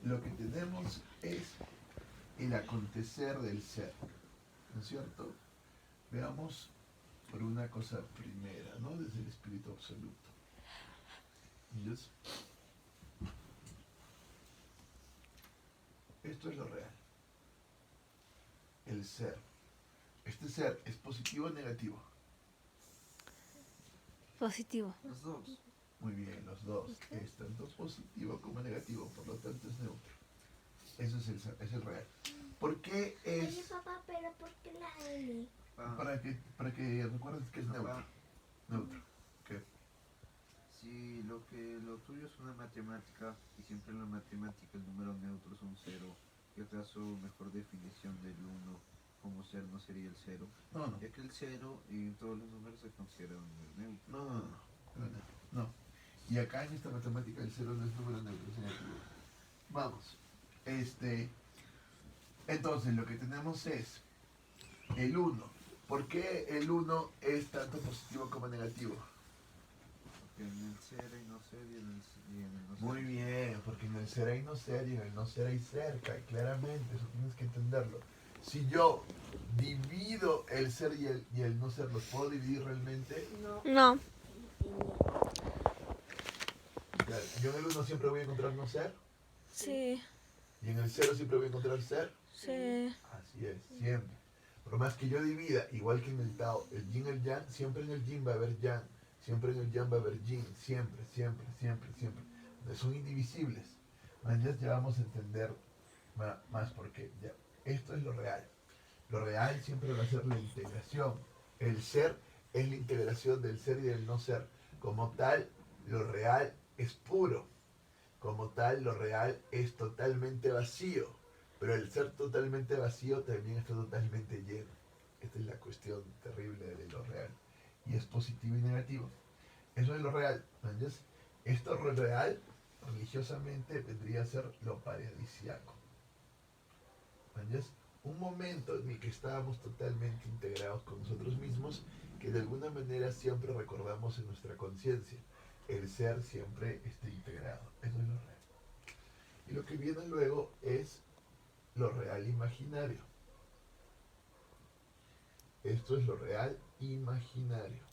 lo que tenemos es el acontecer del ser, ¿no es cierto? Veamos por una cosa primera, ¿no? Desde el espíritu absoluto. ¿Yes? Esto es lo real, el ser. Este ser es positivo o negativo. Positivo. Los dos. Muy bien, los dos. Es tanto positivo como negativo, por lo tanto es neutro. Eso es el real. ¿Por qué Oye, es? papá, pero ¿por qué la L? Para que recuerdes que es neutro. Papá, Neutro. ¿Qué? si lo tuyo es una matemática y siempre en la matemática el número neutro es un cero, ¿qué acaso mejor definición del uno como ser no sería el cero? No, no. Ya que el cero y todos los números se consideran un número neutro. No, no, no. No. Y acá en esta matemática el cero no es número neutro, es negativo. Vamos. Entonces lo que tenemos es el uno. ¿Por qué el uno es tanto positivo como negativo? Porque en el ser hay no ser y en el no ser. Muy bien, porque en el ser hay no ser y en el no ser hay cerca, y claramente, eso tienes que entenderlo. Si yo divido el ser y el no ser, ¿los puedo dividir realmente? No. No. Claro, yo en el uno siempre voy a encontrar no ser, Sí. y en el cero siempre voy a encontrar ser. Sí. Así es, siempre. Por más que yo divida, igual que en el Tao, el yin y el yang, siempre en el yin va a haber yang, siempre en el yang va a haber yin, siempre, siempre, siempre, siempre. Son indivisibles. Ya vamos a entender más porque ya, esto es lo real. Lo real siempre va a ser la integración. El ser es la integración del ser y del no ser. Como tal, lo real es puro. Como tal, lo real es totalmente vacío. Pero el ser totalmente vacío también está totalmente lleno. Esta es la cuestión terrible de lo real. Y es positivo y negativo. Eso es lo real. ¿Entiendes? Esto lo real, religiosamente, vendría a ser lo paradisiaco. ¿Entiendes? Un momento en el que estábamos totalmente integrados con nosotros mismos, que de alguna manera siempre recordamos en nuestra conciencia. El ser siempre está integrado. Eso es lo real. Y lo que viene luego es lo real imaginario. Esto es lo real imaginario.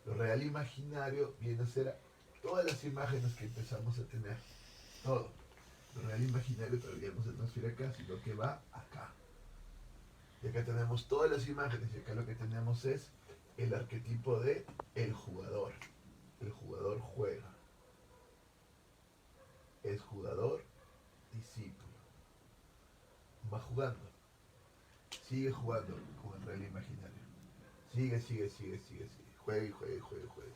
Lo real imaginario viene a ser todas las imágenes que empezamos a tener. Todo. Lo real imaginario todavía no se transfiere acá, sino que va acá. Y acá tenemos todas las imágenes y acá lo que tenemos es el arquetipo de el jugador. El jugador juega. Es jugador, discípulo. Va jugando. Sigue jugando con el real imaginario. Sigue. Juega y juega y juega y juega.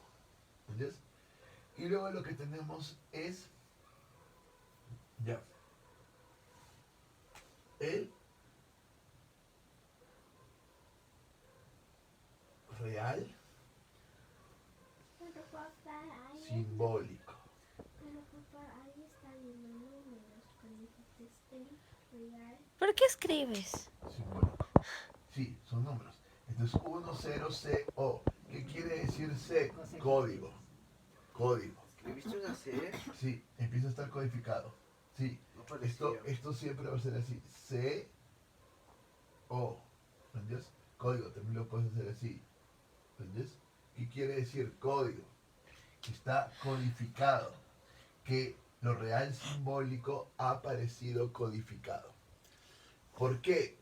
¿Entiendes? Y luego lo que tenemos es ya el real Pero papá, ahí simbólico. Pero papá, ahí está viendo números cuando dijiste el real. ¿Por qué escribes? Simbólico. Sí, son números. Entonces 1, 0, C, O. ¿Qué quiere decir C? Código. Código. ¿Escribiste una C? Sí, empieza a estar codificado. Sí, No parecía. esto siempre va a ser así. C, O. ¿Entiendes? Código, también lo puedes hacer así. ¿Entiendes? ¿Qué quiere decir código? Que está codificado. Que lo real simbólico ha aparecido codificado. ¿Por qué?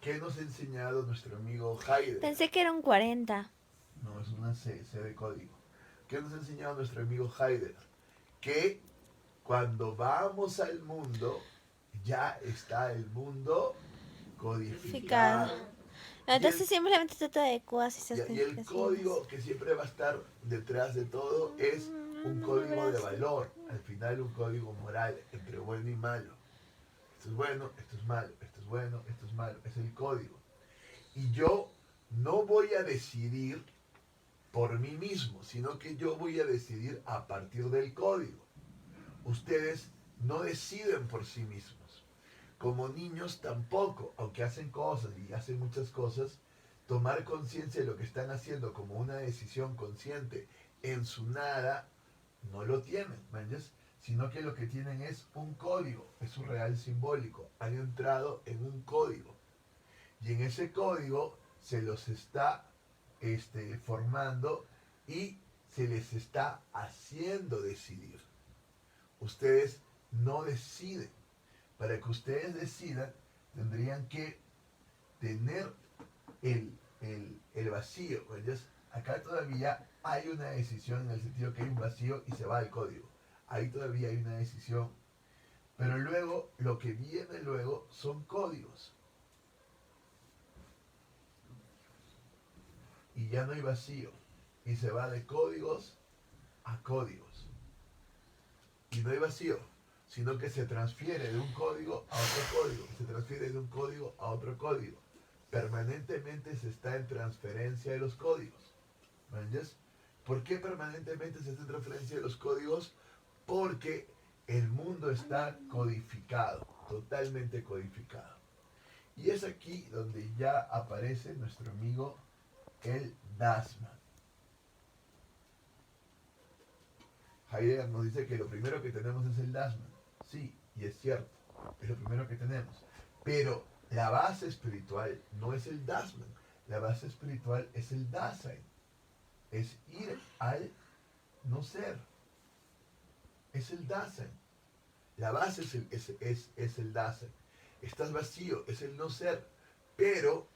¿Qué nos ha enseñado nuestro amigo Heidegger? Pensé que era un 40. No, es una C, C de código. ¿Qué nos ha enseñado nuestro amigo Heidegger? Que cuando vamos al mundo, ya está el mundo codificado. Entonces simplemente trata de cuas y Y el código que siempre va a estar detrás de todo es un código de valor. Al final un código moral entre bueno y malo. Esto es bueno, esto es malo, esto es bueno, esto es malo. Es el código. Y yo no voy a decidir por mí mismo, sino que yo voy a decidir a partir del código. Ustedes no deciden por sí mismos. Como niños tampoco, aunque hacen cosas y hacen muchas cosas, tomar conciencia de lo que están haciendo como una decisión consciente en su nada, no lo tienen, ¿entiendes? sino que lo que tienen es un código, es un real simbólico. Han entrado en un código. Y en ese código se los está formando y se les está haciendo decidir. Ustedes no deciden. Para que ustedes decidan, tendrían que tener el vacío. ¿Ves? Acá todavía hay una decisión en el sentido que hay un vacío y se va al código. Ahí todavía hay una decisión. Pero luego, lo que viene luego son códigos. Y ya no hay vacío. Y se va de códigos a códigos. Y no hay vacío, sino que se transfiere de un código a otro código. Se transfiere de un código a otro código. Permanentemente se está en transferencia de los códigos. ¿Entiendes? ¿Por qué permanentemente se está en transferencia de los códigos? Porque el mundo está codificado, totalmente codificado. Y es aquí donde ya aparece nuestro amigo el Dasman. Heidegger nos dice que lo primero que tenemos es el Dasman. Sí, y es cierto, es lo primero que tenemos. Pero la base espiritual no es el Dasman. La base espiritual es el Dasein. Es ir al no ser. Es el Dasein. La base es el Dasein. Estás vacío, es el no ser. Pero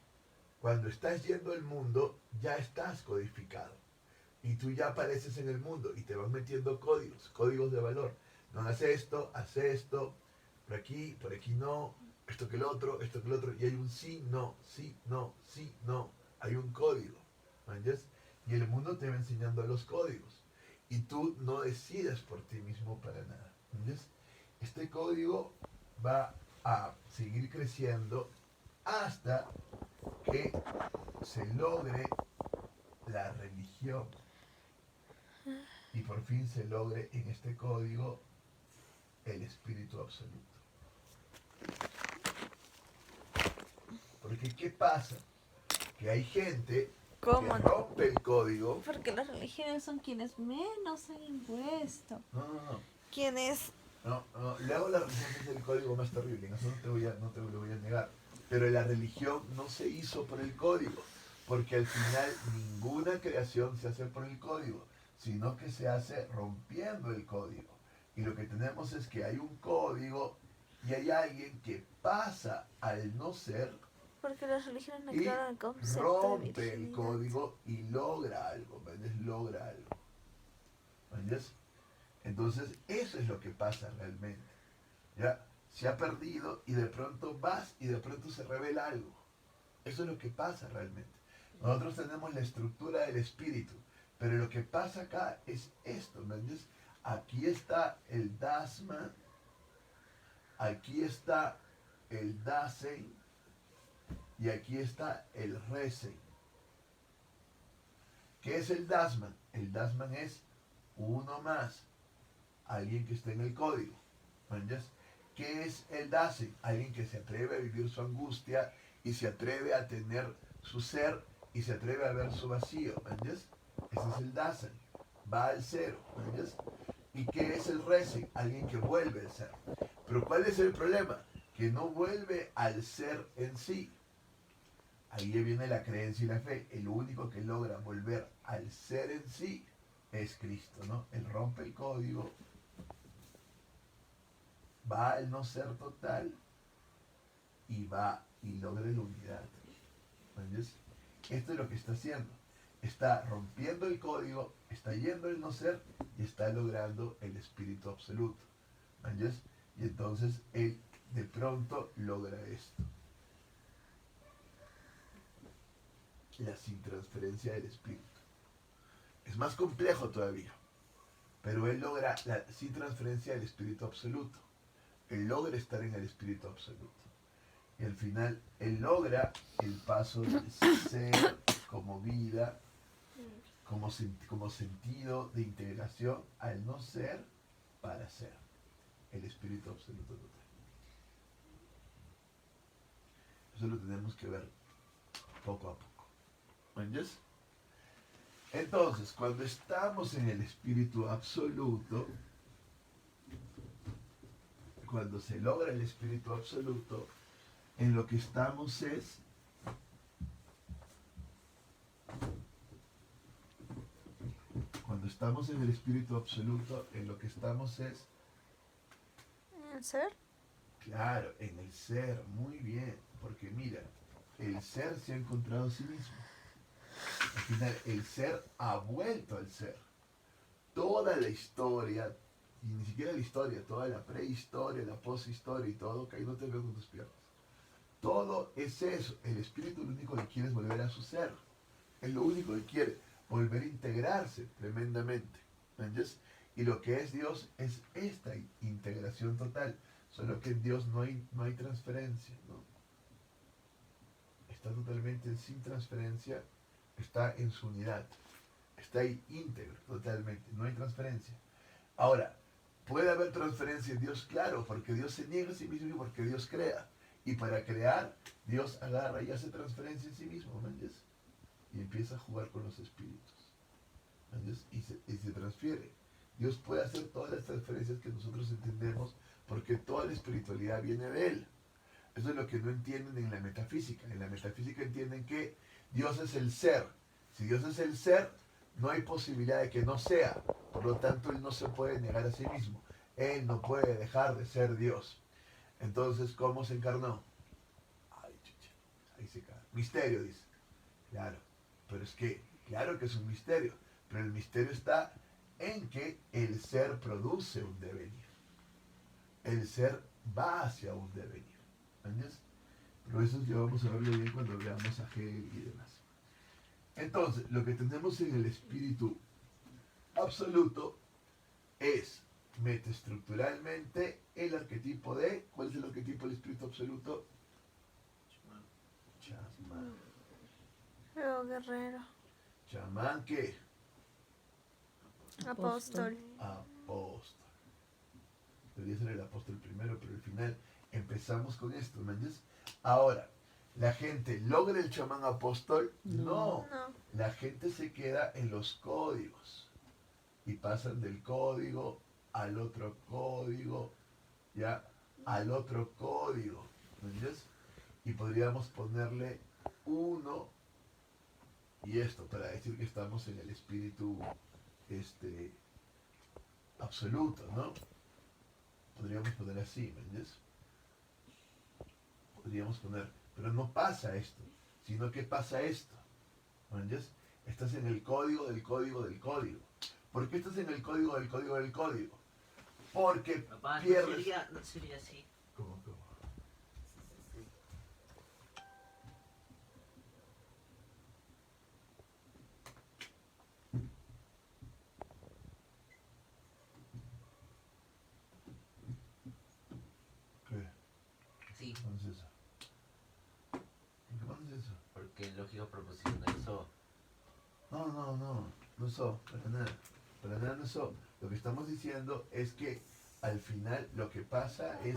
cuando estás yendo al mundo, ya estás codificado. Y tú ya apareces en el mundo y te van metiendo códigos, códigos de valor. No hace esto, por aquí no, esto que el otro, y hay un sí, no, sí, no, sí, no. Hay un código. ¿Entiendes? Y el mundo te va enseñando los códigos. Y tú no decides por ti mismo para nada. ¿Entiendes? Este código va a seguir creciendo hasta que se logre la religión y por fin se logre en este código el espíritu absoluto. Porque ¿qué pasa? Que hay gente ¿Cómo que no? rompe el código. Porque las religiones son quienes menos han impuesto. No. Quienes... Luego la religión es el código más terrible, eso no te lo voy a negar. Pero la religión no se hizo por el código, porque al final ninguna creación se hace por el código, sino que se hace rompiendo el código. Y lo que tenemos es que hay un código y hay alguien que pasa al no ser Porque las religiones no y crearon el concepto de rompe el virginidad. código y logra algo, ¿entiendes? Logra algo. ¿Entiendes? Entonces, eso es lo que pasa realmente. ¿Ya? Se ha perdido y de pronto vas y de pronto se revela algo. Eso es lo que pasa realmente. Nosotros tenemos la estructura del espíritu, pero lo que pasa acá es esto, ¿me entiendes? Aquí está el Dasman, aquí está el Dasein y aquí está el Resein. ¿Qué es el Dasman? El Dasman es uno más, alguien que está en el código. ¿Me entiendes? ¿Qué es el Dasein? Alguien que se atreve a vivir su angustia y se atreve a tener su ser y se atreve a ver su vacío. ¿Me entiendes? Ese es el Dasein. Va al cero. ¿Me entiendes? ¿Y qué es el Resein? Alguien que vuelve al ser. Pero ¿cuál es el problema? Que no vuelve al ser en sí. Ahí viene la creencia y la fe. El único que logra volver al ser en sí es Cristo, ¿no? Él rompe el código, va al no ser total y va y logra la unidad. ¿Entiendes? Esto es lo que está haciendo. Está rompiendo el código, está yendo al no ser y está logrando el espíritu absoluto. ¿Entiendes? Y entonces él de pronto logra esto. La sin transferencia del espíritu. Es más complejo todavía, pero él logra la sin transferencia del espíritu absoluto. Él logra estar en el espíritu absoluto. Y al final, él logra el paso del ser como vida, como sentido de integración al no ser para ser. El espíritu absoluto total. Eso lo tenemos que ver poco a poco. ¿Entiendes? Entonces, cuando estamos en el espíritu absoluto, cuando se logra el espíritu absoluto, en lo que estamos es cuando estamos en el espíritu absoluto, en lo que estamos es, ¿En ser? claro, en el ser, muy bien, porque mira, el ser se ha encontrado a sí mismo. Al final, el ser ha vuelto al ser. Toda la historia, y ni siquiera la historia, toda la prehistoria, la poshistoria y todo, que ahí no te veo con tus piernas. Todo es eso. El espíritu lo único que quiere es volver a su ser. Es lo único que quiere, volver a integrarse tremendamente. ¿Entiendes? Y lo que es Dios es esta integración total. Solo que en Dios no hay transferencia, ¿no? Está totalmente sin transferencia, está en su unidad. Está ahí íntegro, totalmente. No hay transferencia. Ahora, ¿puede haber transferencia en Dios? Claro, porque Dios se niega a sí mismo y porque Dios crea. Y para crear, Dios agarra y hace transferencia en sí mismo, ¿me entiendes? Y empieza a jugar con los espíritus. ¿Me entiendes? Y se transfiere. Dios puede hacer todas las transferencias que nosotros entendemos porque toda la espiritualidad viene de Él. Eso es lo que no entienden en la metafísica. En la metafísica entienden que Dios es el ser. Si Dios es el ser, no hay posibilidad de que no sea. Por lo tanto, Él no se puede negar a sí mismo. Él no puede dejar de ser Dios. Entonces, ¿cómo se encarnó? Ay, chucha, ahí se cae. Misterio, dice. Claro, pero es que, claro que es un misterio. Pero el misterio está en que el ser produce un devenir. El ser va hacia un devenir. ¿Entiendes? Pero eso ya vamos a verlo bien cuando veamos a Hegel y demás. Entonces, lo que tenemos en el espíritu absoluto es metaestructuralmente el arquetipo de... ¿Cuál es el arquetipo del espíritu absoluto? Chamán. Luego guerrero. ¿Chamán qué? Apóstol. Apóstol. Debería ser el apóstol primero, pero al final empezamos con esto, ¿me entiendes? Ahora, ¿la gente logra el chamán apóstol? No. No. La gente se queda en los códigos y pasan del código al otro código, ya, al otro código, ¿me entiendes? Y podríamos ponerle uno y esto para decir que estamos en el espíritu absoluto, ¿no? Podríamos poner así, ¿me entiendes? Podríamos poner, pero no pasa esto, sino que pasa esto, ¿me entiendes? Estás en el código del código del código. ¿Por qué estás en el código del código del código? Porque Papá, pierdes... no sería así. ¿Cómo? ¿Qué? Sí, ¿Cómo es eso? ¿Cómo es eso? porque lógico proposicional eso. No eso, para nada no eso. Lo que estamos diciendo es que al final lo que pasa es...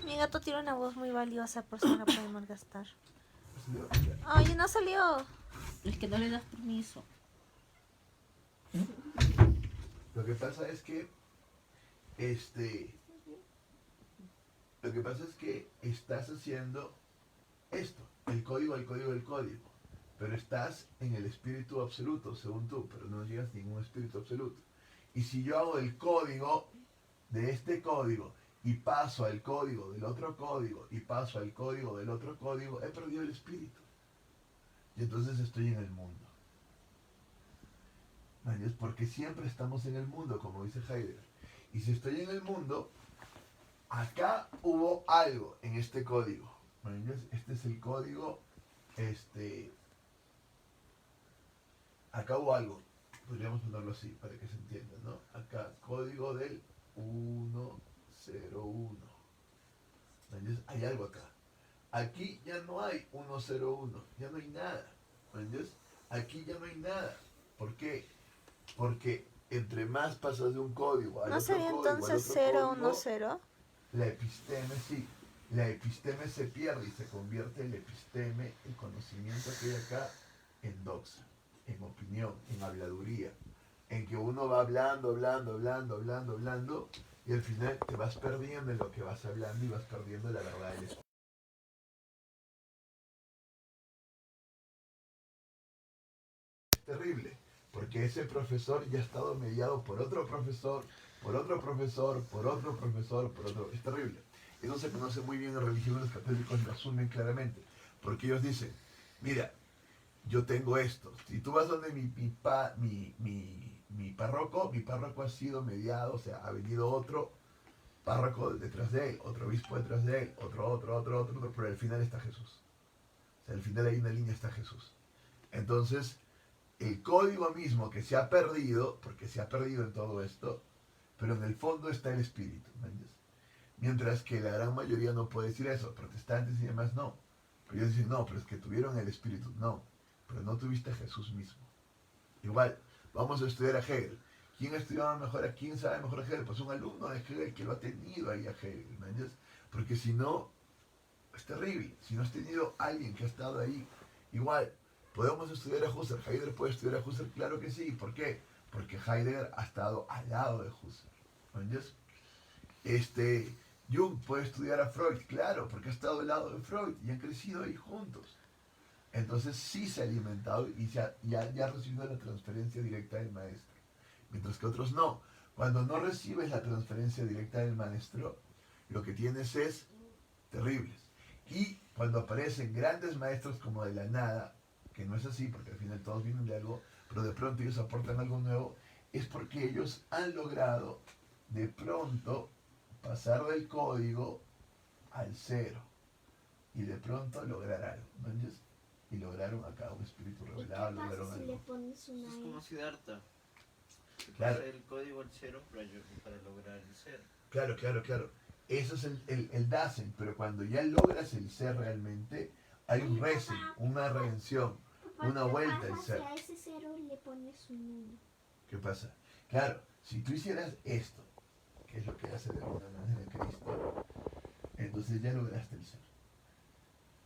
Mi gato tiene una voz muy valiosa, por si no la podemos gastar. Oye, no salió. Es que no le das permiso. Lo que pasa es que lo que pasa es que estás haciendo esto, el código, pero estás en el espíritu absoluto, según tú, pero no llegas a ningún espíritu absoluto. Y si yo hago el código de este código y paso al código del otro código y paso al código del otro código, he perdido el espíritu. Y entonces estoy en el mundo. ¿Me entiendes? Porque siempre estamos en el mundo, como dice Heidegger. Y si estoy en el mundo, acá hubo algo en este código. ¿Me entiendes? Este es el código, acá hubo algo. Podríamos ponerlo así para que se entienda, ¿no? Acá, código del 101. ¿Me entiendes? Hay algo acá. Aquí ya no hay 101, ya no hay nada. ¿Me entiendes? Aquí ya no hay nada. ¿Por qué? Porque entre más pasas de un código al ¿No otro sería código, al entonces otro 0, código, 1, 0? la episteme sí. La episteme se pierde y se convierte el episteme, el conocimiento que hay acá, en doxa, en opinión, en habladuría, en que uno va hablando, y al final te vas perdiendo en lo que vas hablando y vas perdiendo la verdad del espíritu. Es terrible, porque ese profesor ya ha estado mediado por otro profesor, por otro profesor, por otro profesor, por otro. Es terrible. Eso se conoce muy bien en religión, los católicos lo asumen claramente, porque ellos dicen, mira, yo tengo esto. Si tú vas donde mi párroco ha sido mediado, o sea, ha venido otro párroco detrás de él, otro obispo detrás de él, otro, pero al final está Jesús. O sea, al final hay una línea, está Jesús. Entonces, el código mismo que se ha perdido, porque se ha perdido en todo esto, pero en el fondo está el espíritu, ¿me entiendes? Mientras que la gran mayoría no puede decir eso, protestantes y demás no. Pero ellos dicen, no, pero es que tuvieron el espíritu. No, pero no tuviste a Jesús mismo. Igual, vamos a estudiar a Hegel. ¿Quién estudiaba mejor a quién sabe mejor a Hegel? Pues un alumno de Hegel que lo ha tenido ahí a Hegel, ¿me entiendes? Porque si no, es terrible. Si no has tenido alguien que ha estado ahí, igual, ¿podemos estudiar a Husserl? ¿Heidegger puede estudiar a Husserl? Claro que sí. ¿Por qué? Porque Heidegger ha estado al lado de Husserl, ¿me entiendes? Jung puede estudiar a Freud, claro, porque ha estado al lado de Freud y han crecido ahí juntos. Entonces sí se ha alimentado y ya ha recibido la transferencia directa del maestro. Mientras que otros no. Cuando no recibes la transferencia directa del maestro, lo que tienes es terribles. Y cuando aparecen grandes maestros como de la nada, que no es así, porque al final todos vienen de algo, pero de pronto ellos aportan algo nuevo, es porque ellos han logrado de pronto pasar del código al cero y de pronto lograr algo, ¿no entiendes? Y lograron acá un espíritu ¿Y qué revelado, lograron pasa si le algo. pones Es una como E? Siddhartha. Claro. Pasa el código al cero para lograr el cero. Claro. Eso es el Dasein, pero cuando ya logras el ser realmente, hay un reset, una redención, Papá, una ¿qué vuelta pasa al si ser. a ese cero le pones un 1? ¿Qué pasa? Claro, si tú hicieras esto, que es lo que hace de alguna manera Cristo, entonces ya lograste el ser.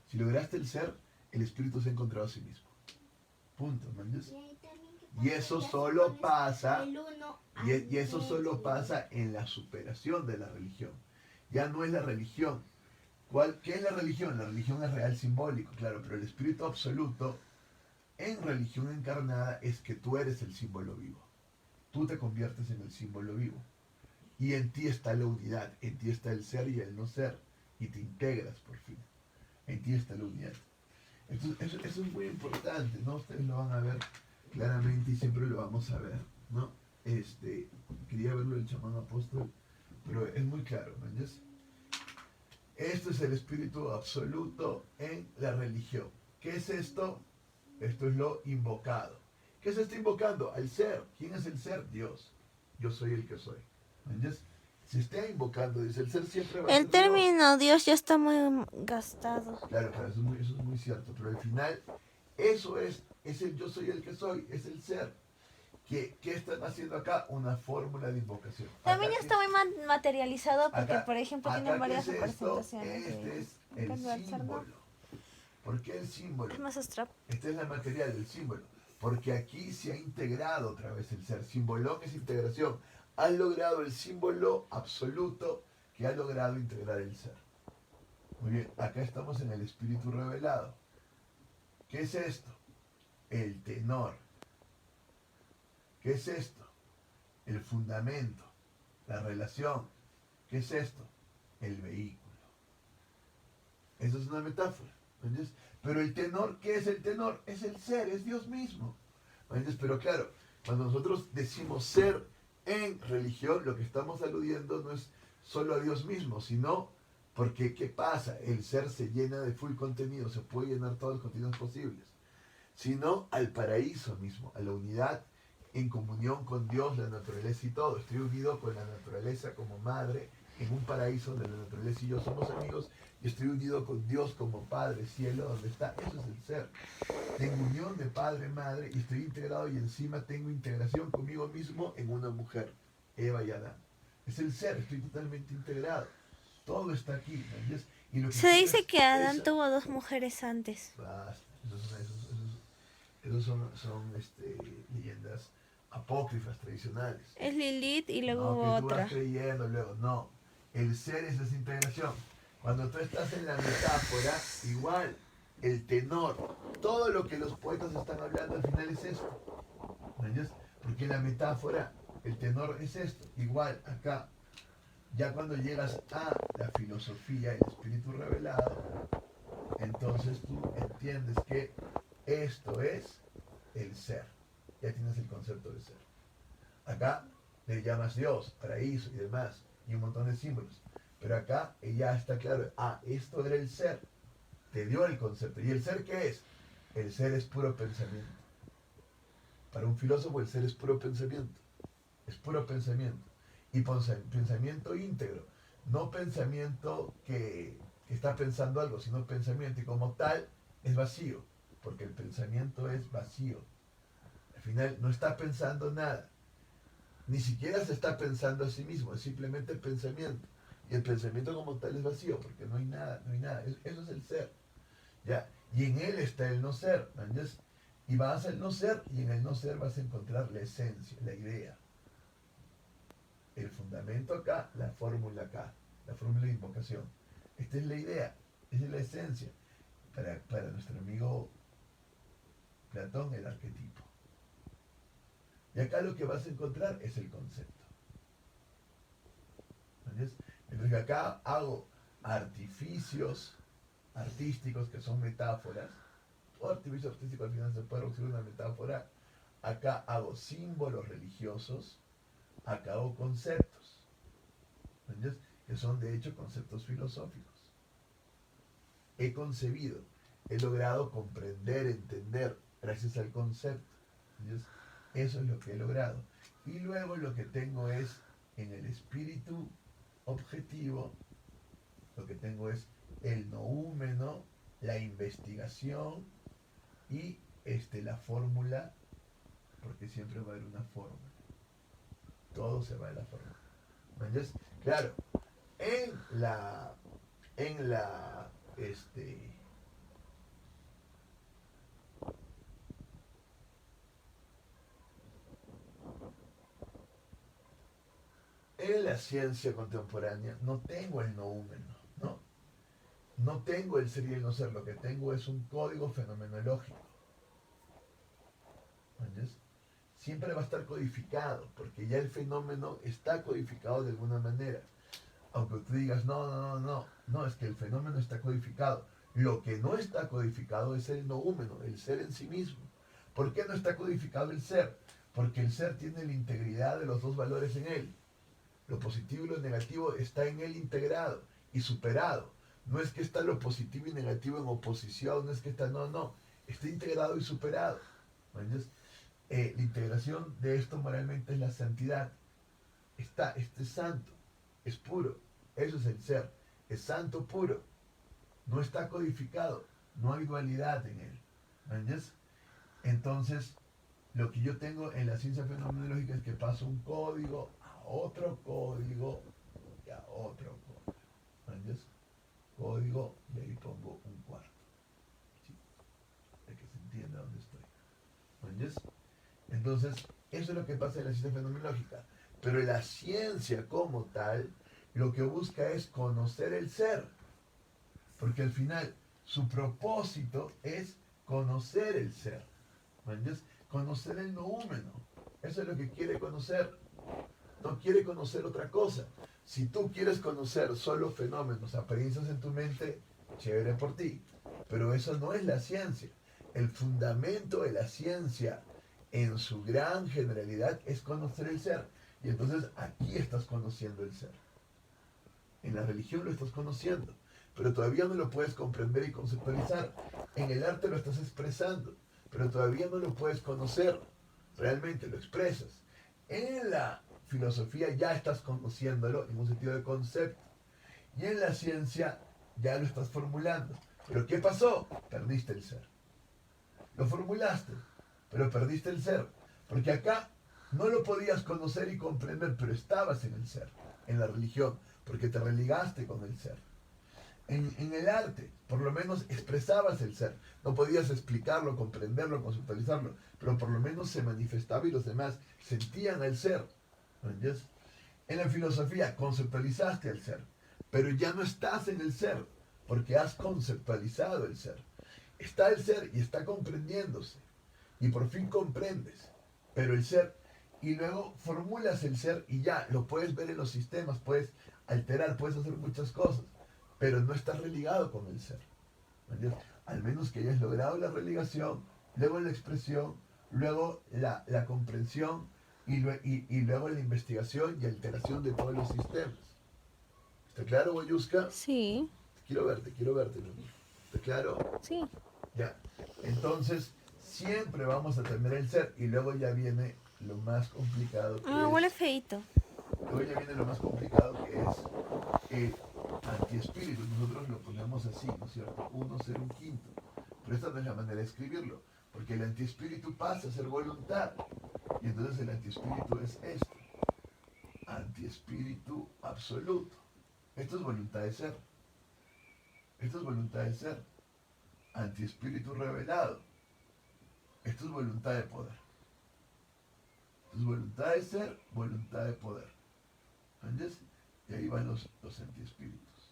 Si lograste el ser, el espíritu se ha encontrado a sí mismo. Punto, ¿me entiendes? Y ahí también que Y pasa, eso ya si y pones pasa, el 1 y eso solo pasa en la superación de la religión. Ya no es la religión. ¿Qué es la religión? La religión es real simbólico, claro, pero el espíritu absoluto en religión encarnada es que tú eres el símbolo vivo. Tú te conviertes en el símbolo vivo. Y en ti está la unidad, en ti está el ser y el no ser. Y te integras por fin. En ti está la unidad. Eso es muy importante, ¿no? Ustedes lo van a ver claramente y siempre lo vamos a ver, ¿no? Quería verlo el chamán apóstol, pero es muy claro, ¿me entiendes? Esto es el espíritu absoluto en la religión. ¿Qué es esto? Esto es lo invocado. ¿Qué se está invocando? Al ser. ¿Quién es el ser? Dios. Yo soy el que soy. ¿Me entiendes? Se está invocando, dice, el ser siempre va a ser El Dios. término Dios ya está muy gastado. Claro, eso es muy cierto, pero al final eso es el yo soy el que soy, es el ser. ¿Qué están haciendo acá? Una fórmula de invocación. También ya Acá, está muy materializado porque, acá- por ejemplo, acá, tienen ¿qué varias es esto? representaciones Este es de el cambio al ser, ¿no? símbolo. ¿Por qué el símbolo? Es más abstracto. Esta es la material del símbolo. Porque aquí se ha integrado otra vez el ser. Simbolón es integración. Han logrado el símbolo absoluto que ha logrado integrar el ser. Muy bien, acá estamos en el espíritu revelado. ¿Qué es esto? El tenor. ¿Qué es esto? El fundamento, la relación. ¿Qué es esto? El vehículo. Eso es una metáfora, ¿me entiendes? Pero el tenor, ¿qué es el tenor? Es el ser, es Dios mismo, ¿me entiendes? Pero claro, cuando nosotros decimos ser en religión, lo que estamos aludiendo no es solo a Dios mismo, sino porque, ¿qué pasa? El ser se llena de full contenido, se puede llenar todos los contenidos posibles, sino al paraíso mismo, a la unidad en comunión con Dios, la naturaleza y todo. Estoy unido con la naturaleza como madre en un paraíso donde la naturaleza y yo somos amigos, y estoy unido con Dios como Padre, cielo, donde está. Eso es el ser. Tengo unión de padre, madre, y estoy integrado, y encima tengo integración conmigo mismo en una mujer, Eva y Adán. Es el ser, estoy totalmente integrado. Todo está aquí, ¿me entiendes? Y lo que Se dice que Adán esa- tuvo 2 mujeres antes. Basta, esos son leyendas apócrifas, tradicionales. Es Lilith y luego No, hubo que tú otra. vas creyendo luego. No, el ser es desintegración. Cuando tú estás en la metáfora, igual, el tenor, todo lo que los poetas están hablando al final es esto. ¿Me entiendes? Porque en la metáfora, el tenor es esto. Igual, acá, ya cuando llegas a la filosofía, el espíritu revelado, entonces tú entiendes que esto es el ser. Ya tienes el concepto de ser. Acá le llamas Dios, paraíso y demás, y un montón de símbolos. Pero acá ya está claro, esto era el ser. Te dio el concepto. ¿Y el ser qué es? El ser es puro pensamiento. Para un filósofo el ser es puro pensamiento. Es puro pensamiento. Y pensamiento íntegro. No pensamiento que está pensando algo, sino pensamiento. Y como tal, es vacío. Porque el pensamiento es vacío. Al final no está pensando nada. Ni siquiera se está pensando a sí mismo. Es simplemente pensamiento. Y el pensamiento como tal es vacío. Porque no hay nada, no hay nada. Eso es el ser. ¿Ya? Y en él está el no ser. ¿Entiendes? Y vas al no ser, y en el no ser vas a encontrar la esencia, la idea. El fundamento acá, la fórmula acá, la fórmula de invocación. Esta es la idea, esa es la esencia. Para nuestro amigo Platón, el arquetipo. Y acá lo que vas a encontrar es el concepto. ¿Entiendes? Entonces acá hago artificios artísticos que son metáforas. Todo artificio artístico al final se puede reducir a una metáfora. Acá hago símbolos religiosos, acá hago conceptos, ¿entiendes? Que son de hecho conceptos filosóficos. He concebido, he logrado comprender, entender, gracias al concepto. ¿Entiendes? Eso es lo que he logrado. Y luego lo que tengo es, en el espíritu objetivo, lo que tengo es el noúmeno, la investigación, y la fórmula, porque siempre va a haber una fórmula. Todo se va a la fórmula. ¿Entiendes? Claro, en la ciencia contemporánea no tengo el noúmeno, ¿no? No tengo el ser y el no ser, lo que tengo es un código fenomenológico. ¿Entiendes? Siempre va a estar codificado, porque ya el fenómeno está codificado de alguna manera. Aunque tú digas, no, es que el fenómeno está codificado. Lo que no está codificado es el noúmeno, el ser en sí mismo. ¿Por qué no está codificado el ser? Porque el ser tiene la integridad de los dos valores en él. Lo positivo y lo negativo está en él integrado y superado. No es que está lo positivo y negativo en oposición, no es que está, no, está integrado y superado. ¿Entiendes? La integración de esto moralmente es la santidad. Este es santo, es puro, eso es el ser, es santo puro, no está codificado, no hay dualidad en él. ¿Entiendes? Entonces, lo que yo tengo en la ciencia fenomenológica es que paso un código a otro código y a otro código. ¿Entiendes? Código y ahí pongo un cuarto. ¿Sí? Para que se entienda dónde estoy. ¿Entiendes? Entonces, eso es lo que pasa en la ciencia fenomenológica. Pero la ciencia como tal, lo que busca es conocer el ser. Porque al final, su propósito es conocer el ser. ¿Entiendes? Conocer el noúmeno. Eso es lo que quiere conocer. No quiere conocer otra cosa. Si tú quieres conocer solo fenómenos, apariencias en tu mente, chévere por ti. Pero eso no es la ciencia. El fundamento de la ciencia, en su gran generalidad, es conocer el ser. Y entonces aquí estás conociendo el ser. En la religión lo estás conociendo, pero todavía no lo puedes comprender y conceptualizar. En el arte lo estás expresando, pero todavía no lo puedes conocer. Realmente lo expresas. En la filosofía ya estás conociéndolo en un sentido de concepto. Y en la ciencia ya lo estás formulando. Pero ¿qué pasó? Perdiste el ser. Lo formulaste, pero perdiste el ser. Porque acá no lo podías conocer y comprender, pero estabas en el ser, en la religión, porque te religaste con el ser. En el arte, por lo menos expresabas el ser. No podías explicarlo, comprenderlo, conceptualizarlo, pero por lo menos se manifestaba y los demás sentían el ser. ¿Entiendes? En la filosofía conceptualizaste el ser, pero ya no estás en el ser, porque has conceptualizado el ser. Está el ser y está comprendiéndose, y por fin comprendes, pero el ser, y luego formulas el ser y ya lo puedes ver en los sistemas, puedes alterar, puedes hacer muchas cosas, pero no estás religado con el ser. ¿Entiendes? Al menos que hayas logrado la religación, luego la expresión, luego la comprensión y luego la investigación y alteración de todos los sistemas. ¿Está claro, Boyuska? Sí, Quiero verte, mi amor. ¿Está claro? sí. Ya. Entonces, siempre vamos a tener el ser y luego ya viene lo más complicado que Ah, es. huele feito. Luego ya viene lo más complicado que es el antiespíritu. Nosotros lo ponemos así, ¿no es cierto? Uno ser un quinto. Pero esta no es la manera de escribirlo, porque el antiespíritu pasa a ser voluntad. Y entonces el antiespíritu es esto. Antiespíritu absoluto. Esto es voluntad de ser. Esto es voluntad de ser. Antiespíritu revelado. Esto es voluntad de poder. Esto es voluntad de ser, voluntad de poder. ¿Entiendes? Y ahí van los antiespíritus.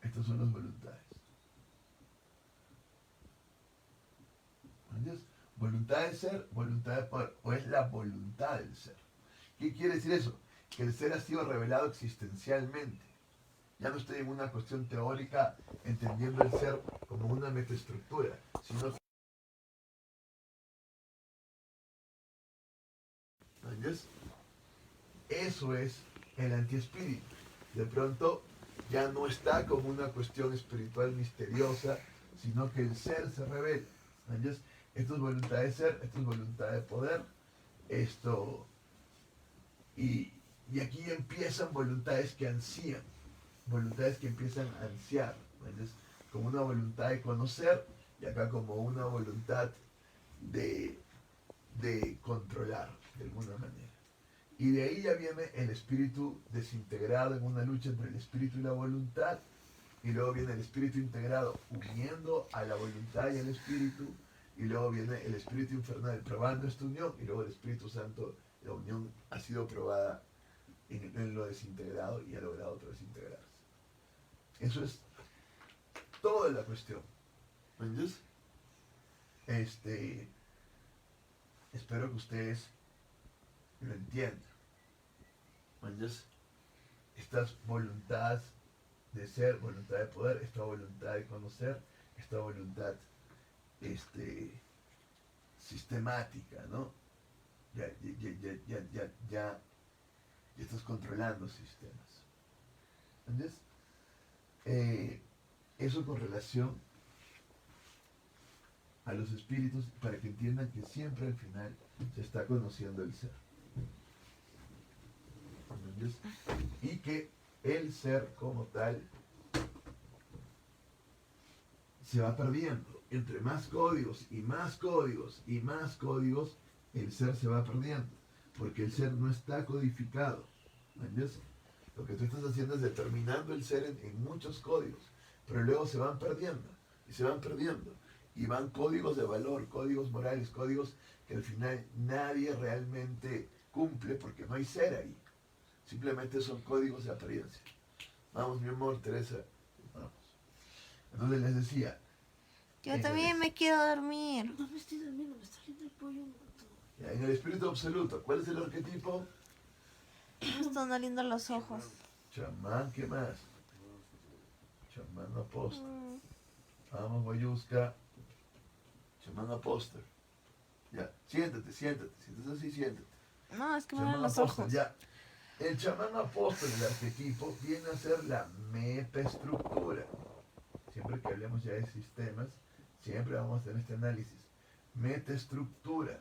Estas son las voluntades. ¿Entiendes? Voluntad de ser, voluntad de poder. O es la voluntad del ser. ¿Qué quiere decir eso? Que el ser ha sido revelado existencialmente. Ya no estoy en una cuestión teórica entendiendo el ser como una metaestructura, sino ¿entiendes? Eso es el antiespíritu. De pronto ya no está como una cuestión espiritual misteriosa, sino que el ser se revela. ¿Entiendes? Esto es voluntad de ser, esto es voluntad de poder, esto... Y aquí empiezan voluntades que ansían, voluntades que empiezan a ansiar, ¿entiendes? Como una voluntad de conocer y acá como una voluntad de controlar de alguna manera. Y de ahí ya viene el espíritu desintegrado en una lucha entre el espíritu y la voluntad. Y luego viene el espíritu integrado uniendo a la voluntad y al espíritu. Y luego viene el espíritu infernal probando esta unión. Y luego el Espíritu Santo, la unión ha sido probada en lo desintegrado y ha logrado otra vez integrarse. Eso es toda la cuestión. ¿Entiendes? Espero que ustedes lo entiendan. ¿Entiendes? Estas voluntades de ser, voluntad de poder, esta voluntad de conocer, esta voluntad sistemática, ¿no? Ya estás controlando sistemas. ¿Entiendes? Eso con relación a los espíritus, para que entiendan que siempre al final se está conociendo el ser. ¿Entiendes? Y que el ser como tal se va perdiendo. Entre más códigos y más códigos y más códigos, el ser se va perdiendo. Porque el ser no está codificado. ¿Entiendes? Lo que tú estás haciendo es determinando el ser en muchos códigos. Pero luego se van perdiendo. Y se van perdiendo. Y van códigos de valor, códigos morales, códigos que al final nadie realmente cumple porque no hay ser ahí. Simplemente son códigos de apariencia. Vamos, mi amor, Teresa. Vamos. Entonces les decía. Yo también me quiero dormir. No me estoy durmiendo, me está saliendo el pollo. En el espíritu absoluto, ¿cuál es el arquetipo? Me están doliendo los ojos. Chamán, ¿qué más? Chamán apóstol. Mm, Vamos, Boyuska. Chamán apóstol. Ya, siéntate. Si estás así, siéntate. No, es que me Chamán duelen los apóstol, ojos. ya. El chamán apóstol, el arquetipo, viene a ser la metaestructura. Siempre que hablemos ya de sistemas, siempre vamos a tener este análisis. Metaestructura.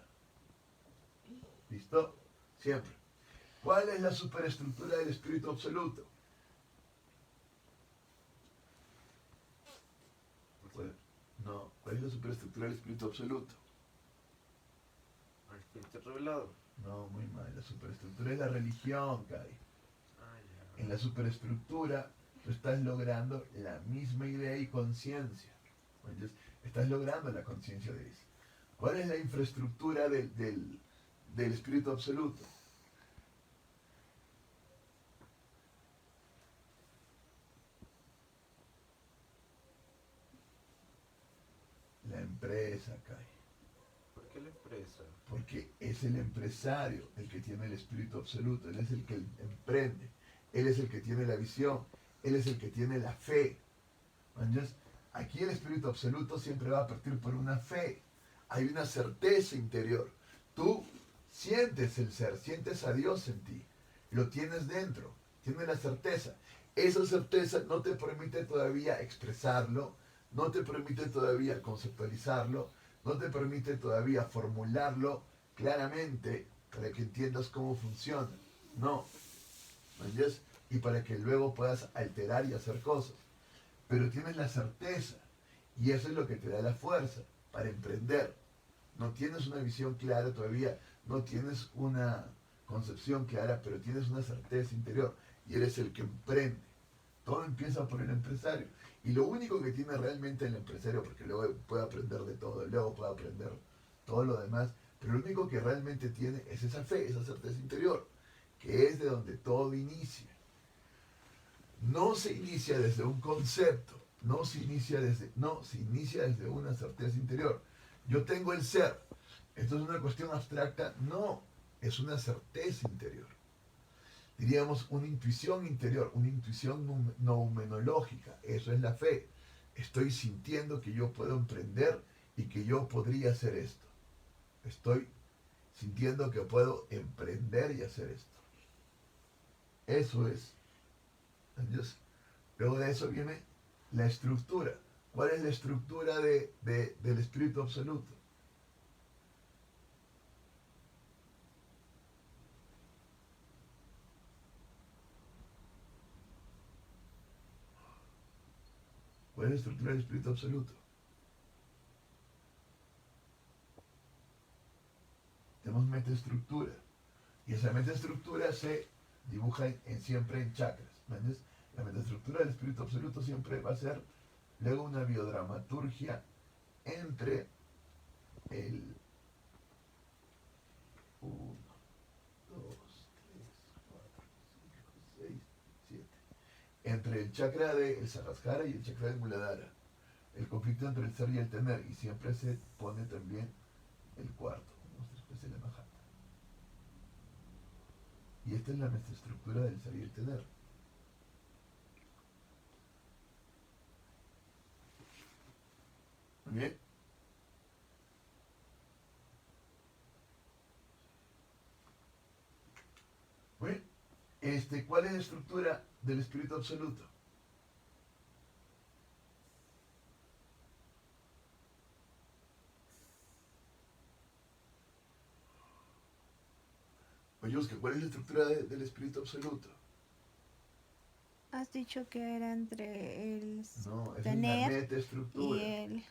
¿Listo? Siempre. ¿Cuál es la superestructura del espíritu absoluto? No, ¿cuál es la superestructura del espíritu absoluto? El espíritu revelado. No, muy mal. La superestructura es la religión, Kai. Ah, ya. En la superestructura tú estás logrando la misma idea y conciencia. Entonces, estás logrando la conciencia de eso. ¿Cuál es la infraestructura del espíritu absoluto? La empresa, Kai. ¿Por qué la empresa? Porque es el empresario el que tiene el espíritu absoluto, él es el que emprende, él es el que tiene la visión, él es el que tiene la fe. Entonces, aquí el espíritu absoluto siempre va a partir por una fe, hay una certeza interior. Tú sientes el ser, sientes a Dios en ti, lo tienes dentro, tienes la certeza. Esa certeza no te permite todavía expresarlo, no te permite todavía conceptualizarlo, no te permite todavía formularlo claramente para que entiendas cómo funciona. No. ¿Me entiendes? Y para que luego puedas alterar y hacer cosas. Pero tienes la certeza y eso es lo que te da la fuerza para emprender. No tienes una visión clara todavía, no tienes una concepción clara, pero tienes una certeza interior y eres el que emprende. Todo empieza por el empresario. Y lo único que tiene realmente el empresario, porque luego puede aprender de todo, luego puede aprender todo lo demás, pero lo único que realmente tiene es esa fe, esa certeza interior, que es de donde todo inicia. No se inicia desde un concepto, se inicia desde una certeza interior. Yo tengo el ser. ¿Esto es una cuestión abstracta? No, es una certeza interior. Diríamos una intuición interior, una intuición noumenológica. Eso es la fe. Estoy sintiendo que yo puedo emprender y que yo podría hacer esto. Estoy sintiendo que puedo emprender y hacer esto. Eso es. Entonces, luego de eso viene la estructura. ¿Cuál es la estructura del espíritu absoluto? ¿Cuál es la estructura del espíritu absoluto? Tenemos metaestructura. Y esa metaestructura se dibuja siempre en chakras. ¿Entiendes? La metaestructura del espíritu absoluto siempre va a ser luego una biodramaturgia entre el 1, 2, 3, 4, 5, 6, 7. Entre el chakra del Sahasrara y el chakra del Muladhara. El conflicto entre el ser y el tener. Y siempre se pone también el cuarto, una especie de Mahata. Y esta es la metaestructura del ser y el tener. Muy bien. Muy bien. ¿Cuál es la estructura del espíritu absoluto? Oye, Oscar, ¿cuál es la estructura del espíritu absoluto? Has dicho que era entre el No, esa es la tener y metaestructura. el...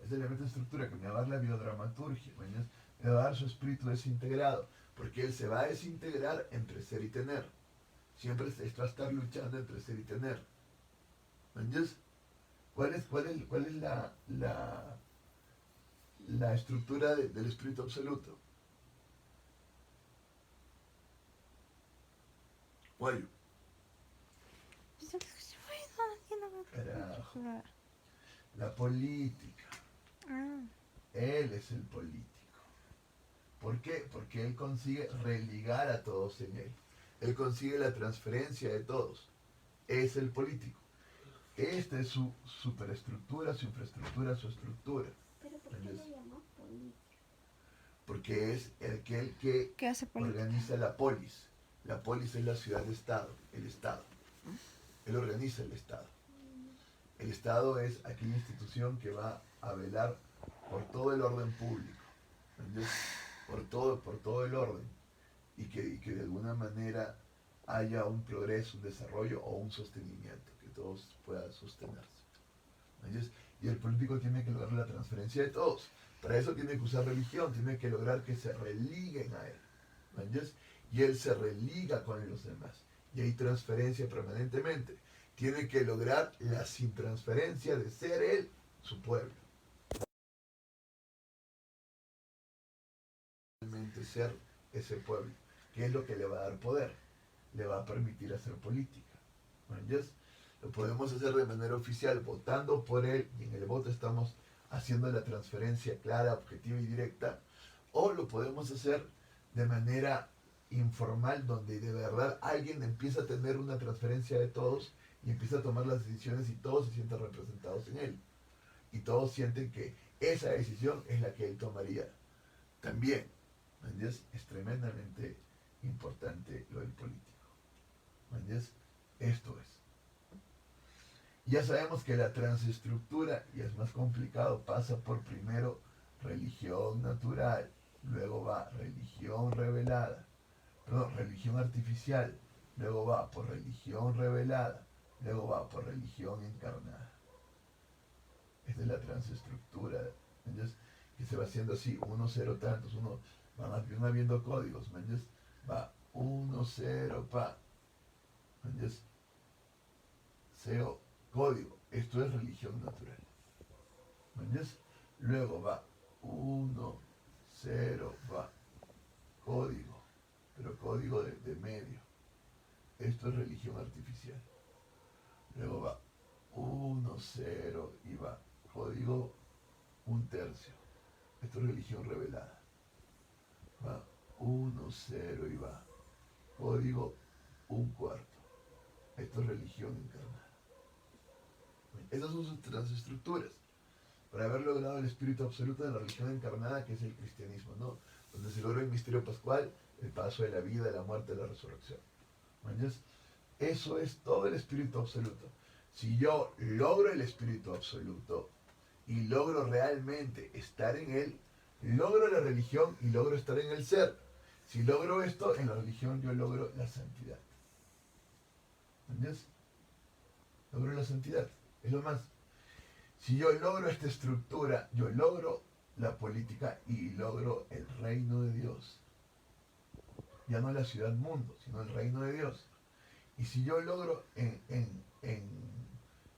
Esa es la metaestructura que me va a dar la biodramaturgia. ¿Entiendes? Me va a dar su espíritu desintegrado. Porque él se va a desintegrar entre ser y tener. Siempre esto va a estar luchando entre ser y tener. ¿Entiendes? ¿Cuál es la estructura del espíritu absoluto? Guayo. Carajo. La política. Ah, Él es el político. ¿Por qué? Porque él consigue religar a todos en él. Él consigue la transferencia de todos. Es el político. Esta es su superestructura, su infraestructura, su estructura. Pero ¿por qué lo llama política? Porque es aquel que ¿qué hace política? organiza la polis. La polis es la ciudad-estado, el Estado. Él organiza el Estado. El Estado es aquella institución que va a velar por todo el orden público. ¿Entiendes? Por todo el orden. Y que de alguna manera haya un progreso, un desarrollo o un sostenimiento, que todos puedan sostenerse. ¿Entiendes? Y el político tiene que lograr la transferencia de todos. Para eso tiene que usar religión, tiene que lograr que se religuen a él. ¿Entiendes? Y él se religa con los demás. Y hay transferencia permanentemente. tiene que lograr la sin transferencia de ser él su pueblo. Realmente ser ese pueblo, que es lo que le va a dar poder, le va a permitir hacer política. ¿Entiendes? Lo podemos hacer de manera oficial, votando por él, y en el voto estamos haciendo la transferencia clara, objetiva y directa, o lo podemos hacer de manera informal, donde de verdad alguien empieza a tener una transferencia de todos y empieza a tomar las decisiones y todos se sienten representados en él. Y todos sienten que esa decisión es la que él tomaría. También, ¿me entiendes? Es tremendamente importante lo del político. ¿Me entiendes? Esto es. Ya sabemos que la transestructura, y es más complicado, pasa por primero religión natural, luego va religión revelada, perdón, religión artificial, luego va por religión revelada, luego va por religión encarnada. Esta es la transestructura, ¿entiendes? Que se va haciendo así, 1, 0 tantos, van habiendo códigos, ¿me entiendes? Va 1, 0, pa, ¿me entiendes? 0, código, esto es religión natural, ¿me entiendes? Luego va 1, 0, va, código, pero código de medio, esto es religión artificial. Luego va 1, 0 y va código 1/3. Esto es religión revelada. Va 1, 0 y va código 1/4. Esto es religión encarnada. Esas son sus transestructuras. Para haber logrado el espíritu absoluto de la religión encarnada, que es el cristianismo, ¿no? Donde se logra el misterio pascual, el paso de la vida, de la muerte, de la resurrección. ¿Entiendes? Eso es todo el espíritu absoluto. Si yo logro el espíritu absoluto y logro realmente estar en él, logro la religión y logro estar en el ser. Si logro esto, en la religión yo logro la santidad. ¿Entiendes? Logro la santidad. Es lo más. Si yo logro esta estructura, yo logro la política y logro el reino de Dios. Ya no la ciudad mundo, sino el reino de Dios. Y si yo logro en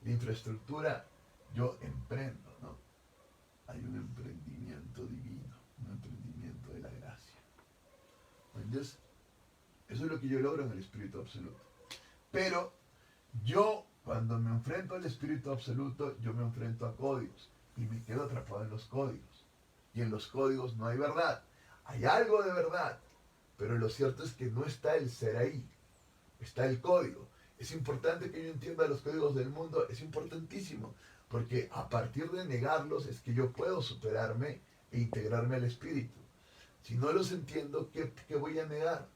la infraestructura, yo emprendo, ¿no? Hay un emprendimiento divino, un emprendimiento de la gracia. ¿Entiendes? Eso es lo que yo logro en el espíritu absoluto. Pero yo, cuando me enfrento al espíritu absoluto, yo me enfrento a códigos y me quedo atrapado en los códigos. Y en los códigos no hay verdad. Hay algo de verdad, pero lo cierto es que no está el ser ahí. Está el código. Es importante que yo entienda los códigos del mundo, es importantísimo, porque a partir de negarlos es que yo puedo superarme e integrarme al espíritu. Si no los entiendo, ¿qué voy a negar?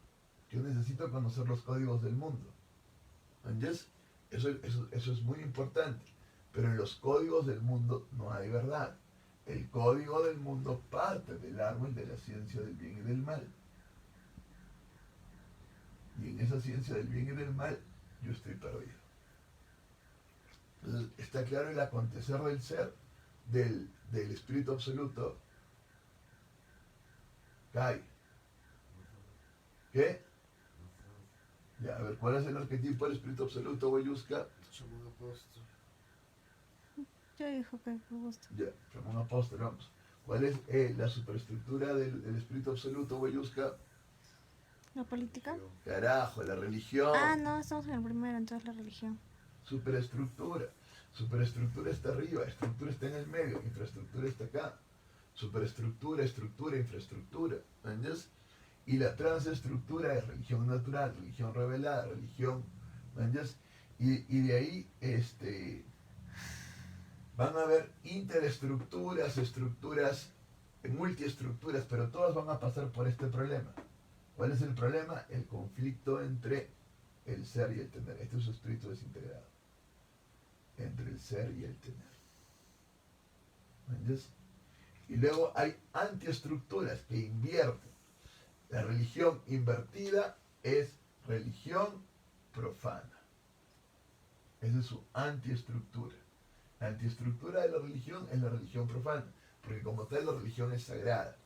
Yo necesito conocer los códigos del mundo. ¿Entiendes? Eso es muy importante. Pero en los códigos del mundo no hay verdad. El código del mundo parte del árbol de la ciencia del bien y del mal. Y en esa ciencia del bien y del mal, yo estoy perdido. Entonces, está claro el acontecer del ser, del espíritu absoluto, cae. ¿Qué? Ya, a ver, ¿cuál es el arquetipo del espíritu absoluto, Boyuska? Chamán apóstol. Yo dijo que me gusta. Ya, chamán apóstol, vamos. ¿Cuál es la superestructura del espíritu absoluto, Boyuska? ¿La política? Carajo, la religión. Ah, no, estamos en el primero, entonces la religión. Superestructura. Superestructura está arriba, estructura está en el medio, infraestructura está acá. Superestructura, estructura, infraestructura. ¿Entiendes? Y la transestructura es religión natural, religión revelada, religión. ¿Entiendes? Y de ahí van a haber interestructuras, estructuras, multiestructuras, pero todas van a pasar por este problema. ¿Cuál es el problema? El conflicto entre el ser y el tener. Este es su espíritu desintegrado. Entre el ser y el tener. ¿Entiendes? Y luego hay antiestructuras que invierten. La religión invertida es religión profana. Esa es su antiestructura. La antiestructura de la religión es la religión profana, porque como tal la religión es sagrada.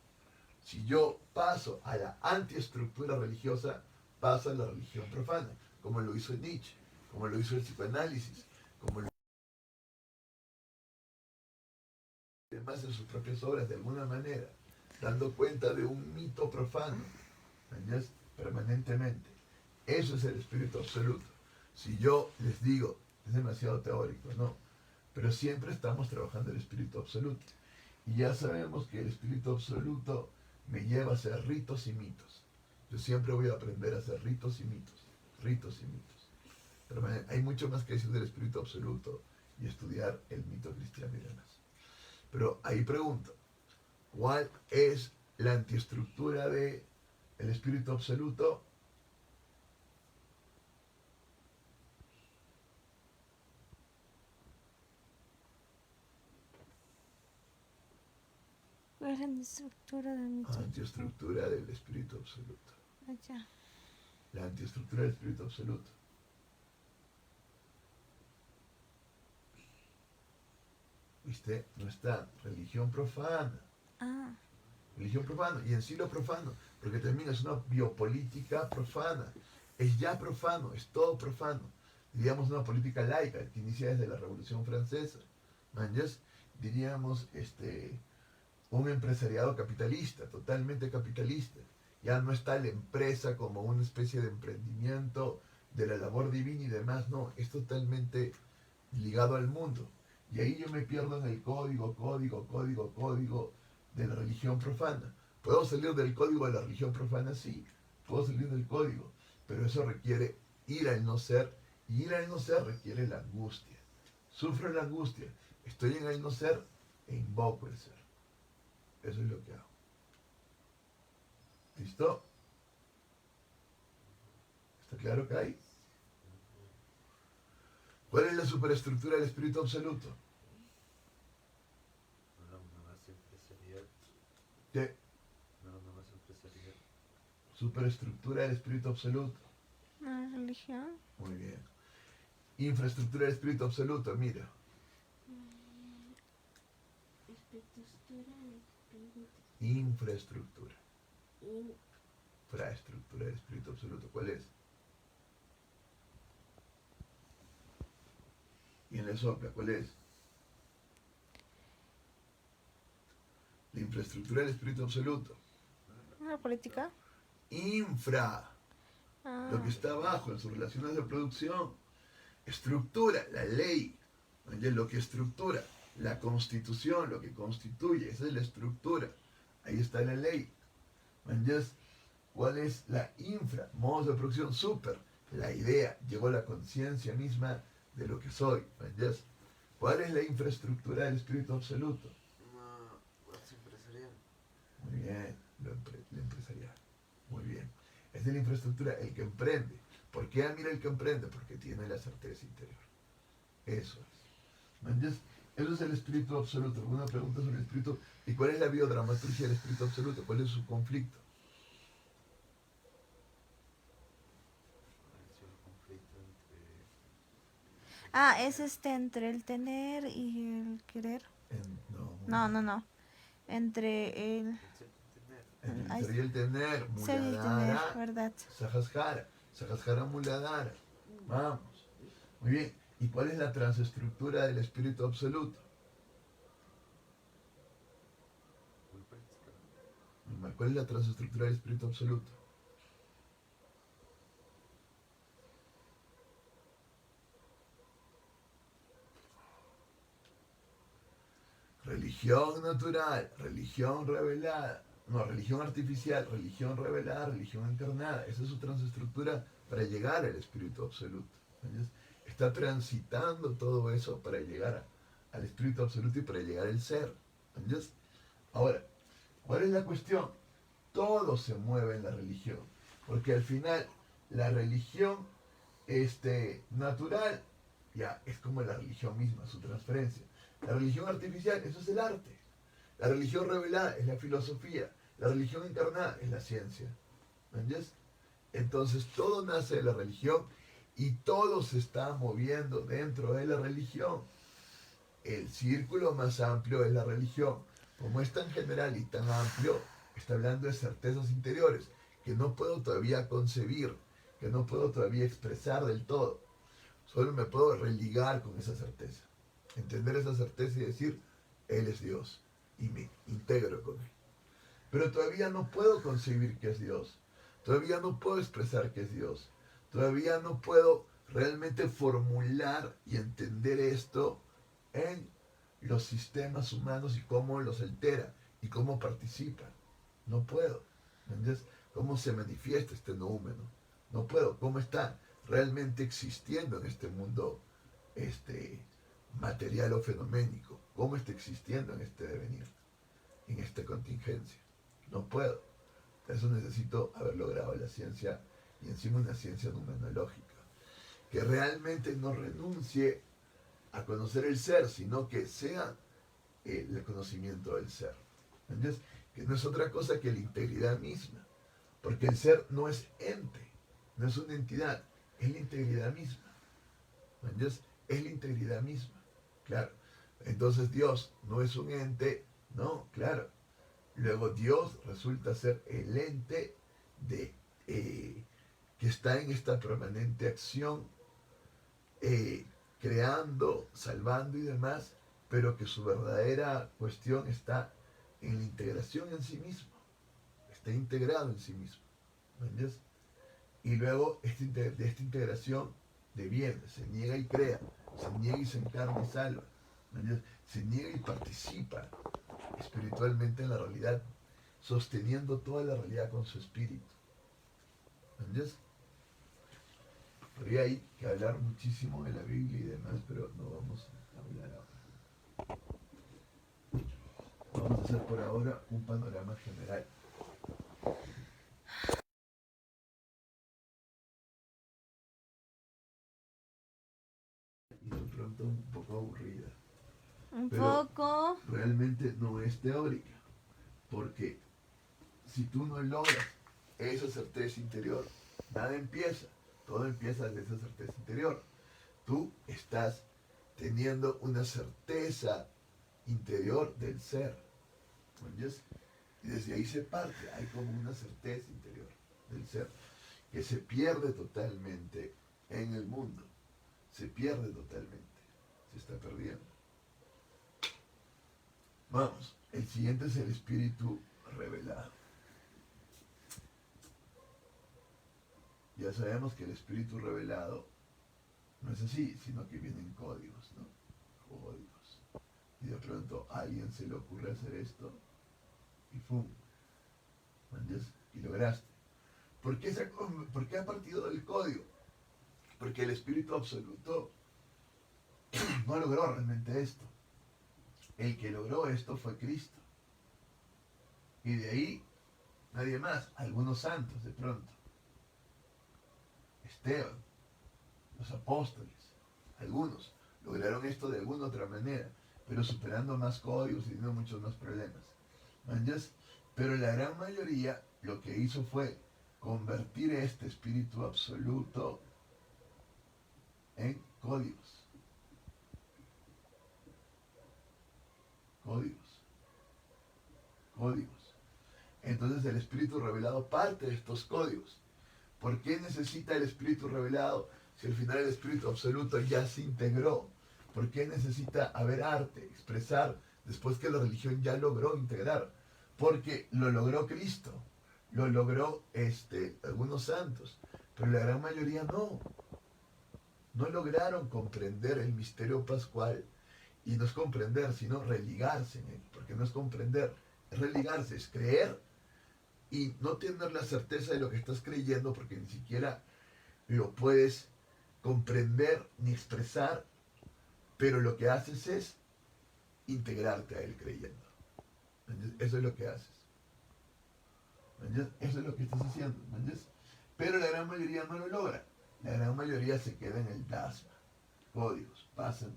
Si yo paso a la antiestructura religiosa, paso a la religión profana, como lo hizo Nietzsche. como lo hizo el psicoanálisis, como lo demás en sus propias obras de alguna manera, dando cuenta de un mito profano, ¿entiendes? Permanentemente. Eso es el espíritu absoluto. Si yo les digo, es demasiado teórico, no, pero siempre estamos trabajando el espíritu absoluto. Y ya sabemos que el espíritu absoluto me lleva a hacer ritos y mitos. Yo siempre voy a aprender a hacer ritos y mitos, ritos y mitos. Pero hay mucho más que decir del espíritu absoluto y estudiar el mito cristiano y demás. Pero ahí pregunto, ¿cuál es la antiestructura del espíritu absoluto? ¿Cuál es la estructura del mito? Antiestructura del espíritu absoluto. Ya. La antiestructura del espíritu absoluto. ¿Viste? No está religión profana. Ah, Religión profana. Y en sí lo profano. Porque también es una biopolítica profana. Es ya profano. Es todo profano. Diríamos una política laica que inicia desde la Revolución Francesa. ¿Manjas? Diríamos un empresariado capitalista. Totalmente capitalista. Ya no está la empresa como una especie de emprendimiento de la labor divina y demás. No. Es totalmente ligado al mundo. Y ahí yo me pierdo en el código de la religión profana. ¿Puedo salir del código de la religión profana? Sí, puedo salir del código, pero eso requiere ir al no ser, y ir al no ser requiere la angustia. Sufro la angustia, estoy en el no ser e invoco el ser. Eso es lo que hago. ¿Listo? ¿Está claro que hay? ¿Cuál es la superestructura del espíritu absoluto? No más empresarial. ¿Qué? No más empresarial. Superestructura del espíritu absoluto. ¿una religión? Muy bien. Infraestructura del espíritu absoluto, mira. Estructura del espíritu. Infraestructura. In- Infraestructura del espíritu absoluto. ¿Cuál es? Y en la sopla, ¿cuál es? La infraestructura del espíritu absoluto. ¿Una política? Infra, Ah, lo que está abajo en sus relaciones de producción. Estructura, la ley. Oye, lo que estructura, la constitución, lo que constituye, esa es la estructura. Ahí está la ley. ¿Entiendes? ¿Cuál es la infra? Modos de producción, super. La idea, llegó la conciencia misma de lo que soy. ¿Entiendes? ¿Cuál es la infraestructura del espíritu absoluto? Más empresarial. Muy bien, lo empresarial. Muy bien. Es de la infraestructura el que emprende. ¿Por qué admira el que emprende? Porque tiene la certeza interior. Eso es. ¿Entiendes? Eso es el espíritu absoluto. ¿Alguna pregunta sobre el espíritu? ¿Y cuál es la biodramaturgia del espíritu absoluto? ¿Cuál es su conflicto? Es un conflicto entre. ah, es entre el tener y el querer. No. Entre el El Ahí ser y el tener. ser y el tener, Muladhara. ¿verdad? Sahasrara. Sahasrara Muladhara. Vamos. Muy bien. ¿Y cuál es la transestructura del espíritu absoluto? Muy práctica. Muy mal. ¿Cuál es la transestructura del espíritu absoluto? Religión natural, religión revelada, no, religión artificial, religión revelada, religión encarnada. Esa es su transestructura para llegar al espíritu absoluto. ¿Entiendes? Está transitando todo eso para llegar al espíritu absoluto y para llegar al ser. ¿Entiendes? Ahora, ¿cuál es la cuestión? Todo se mueve en la religión, porque al final la religión natural ya es como la religión misma, su transferencia. La religión artificial, eso es el arte. La religión revelada es la filosofía. La religión encarnada es la ciencia. ¿Me entiendes? Entonces todo nace de la religión y todo se está moviendo dentro de la religión. El círculo más amplio es la religión. Como es tan general y tan amplio, está hablando de certezas interiores que no puedo todavía concebir, que no puedo todavía expresar del todo. Solo me puedo religar con esa certeza. Entender esa certeza y decir, Él es Dios. Y me integro con Él. Pero todavía no puedo concebir que es Dios. Todavía no puedo expresar que es Dios. Todavía no puedo realmente formular y entender esto en los sistemas humanos y cómo los altera y cómo participa. No puedo. ¿Entiendes? ¿Cómo se manifiesta este noúmeno? No puedo. ¿Cómo está realmente existiendo en este mundo material o fenoménico? ¿Cómo está existiendo en este devenir? En esta contingencia. No puedo. Por eso necesito haber logrado la ciencia y encima una ciencia numenológica que realmente no renuncie a conocer el ser, sino que sea el conocimiento del ser. ¿Entiendes? Que no es otra cosa que la integridad misma. Porque el ser no es ente, no es una entidad, es la integridad misma. ¿Entiendes? Es la integridad misma. Claro. Entonces Dios no es un ente, no, claro. Luego Dios resulta ser el ente de, que está en esta permanente acción, creando, salvando y demás, pero que su verdadera cuestión está en la integración en sí mismo. Está integrado en sí mismo. ¿Me entiendes? Y luego de esta integración deviene, se niega y crea, se niega y se encarna y salva. ¿Me entiendes? Se niega y participa espiritualmente en la realidad, sosteniendo toda la realidad con su espíritu. ¿Me entiendes? Habría ahí que hablar muchísimo de la Biblia y demás, pero no vamos a hablar ahora. Vamos a hacer por ahora un panorama general. Y de pronto un poco aburrida. Un Pero poco. realmente no es teórica, porque si tú no logras esa certeza interior, nada empieza, todo empieza desde esa certeza interior. Tú estás teniendo una certeza interior del ser, ¿entiendes? Y desde ahí se parte, hay como una certeza interior del ser, que se pierde totalmente en el mundo, se pierde totalmente, se está perdiendo. Vamos, el siguiente es el espíritu revelado. Ya sabemos que el espíritu revelado no es así, sino que vienen códigos, ¿no? Códigos. Y de pronto a alguien se le ocurre hacer esto y ¡pum! ¿Entiendes? Y lograste. ¿Por qué ha partido del código? Porque el espíritu absoluto no logró realmente esto. El que logró esto fue Cristo. Y de ahí nadie más, algunos santos de pronto. Esteban, los apóstoles, algunos lograron esto de alguna otra manera, pero superando más códigos y teniendo muchos más problemas. ¿Entiendes? Pero la gran mayoría lo que hizo fue convertir este espíritu absoluto en códigos. Códigos. Códigos. Entonces el espíritu revelado parte de estos códigos. ¿Por qué necesita el espíritu revelado si al final el espíritu absoluto ya se integró? ¿Por qué necesita haber arte, expresar después que la religión ya logró integrar? Porque lo logró Cristo, lo logró algunos santos, pero la gran mayoría no. No lograron comprender el misterio pascual. Y no es comprender, sino religarse en él. Porque no es comprender, es religarse, es creer y no tener la certeza de lo que estás creyendo porque ni siquiera lo puedes comprender ni expresar, pero lo que haces es integrarte a él creyendo. ¿Entiendes? Eso es lo que haces. ¿Entiendes? Eso es lo que estás haciendo. ¿Entiendes? Pero la gran mayoría no lo logra. La gran mayoría se queda en el dasma. Códigos, pasan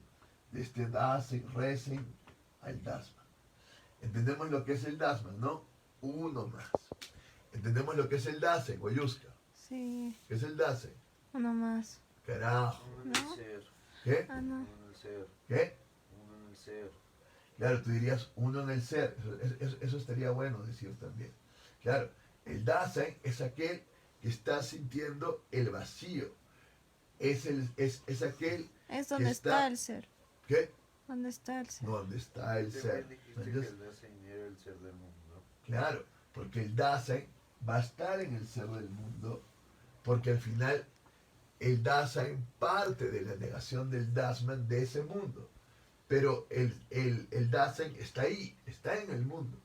de este dasen, recen al dasma. Entendemos lo que es el dasma, ¿no? Uno más. Entendemos lo que es el dasen, Goyuska. Sí, ¿Qué es el dasen? uno más. Carajo. Uno en ¿No? el ser. ¿Qué? Ah, no. Uno en el ser. ¿Qué? Uno en el ser. Claro, tú dirías uno en el ser. Eso estaría bueno decir también. Claro, el dasen es aquel que está sintiendo el vacío. es aquel Es donde está- está el ser. que ¿Dónde está el ser? donde está el ser. También dijiste que Entonces, el Dasein era el ser del mundo. claro, porque el Dasein va a estar en el ser del mundo, porque al final el Dasein parte de la negación del Dasman de ese mundo. Pero el Dasein está ahí, está en el mundo,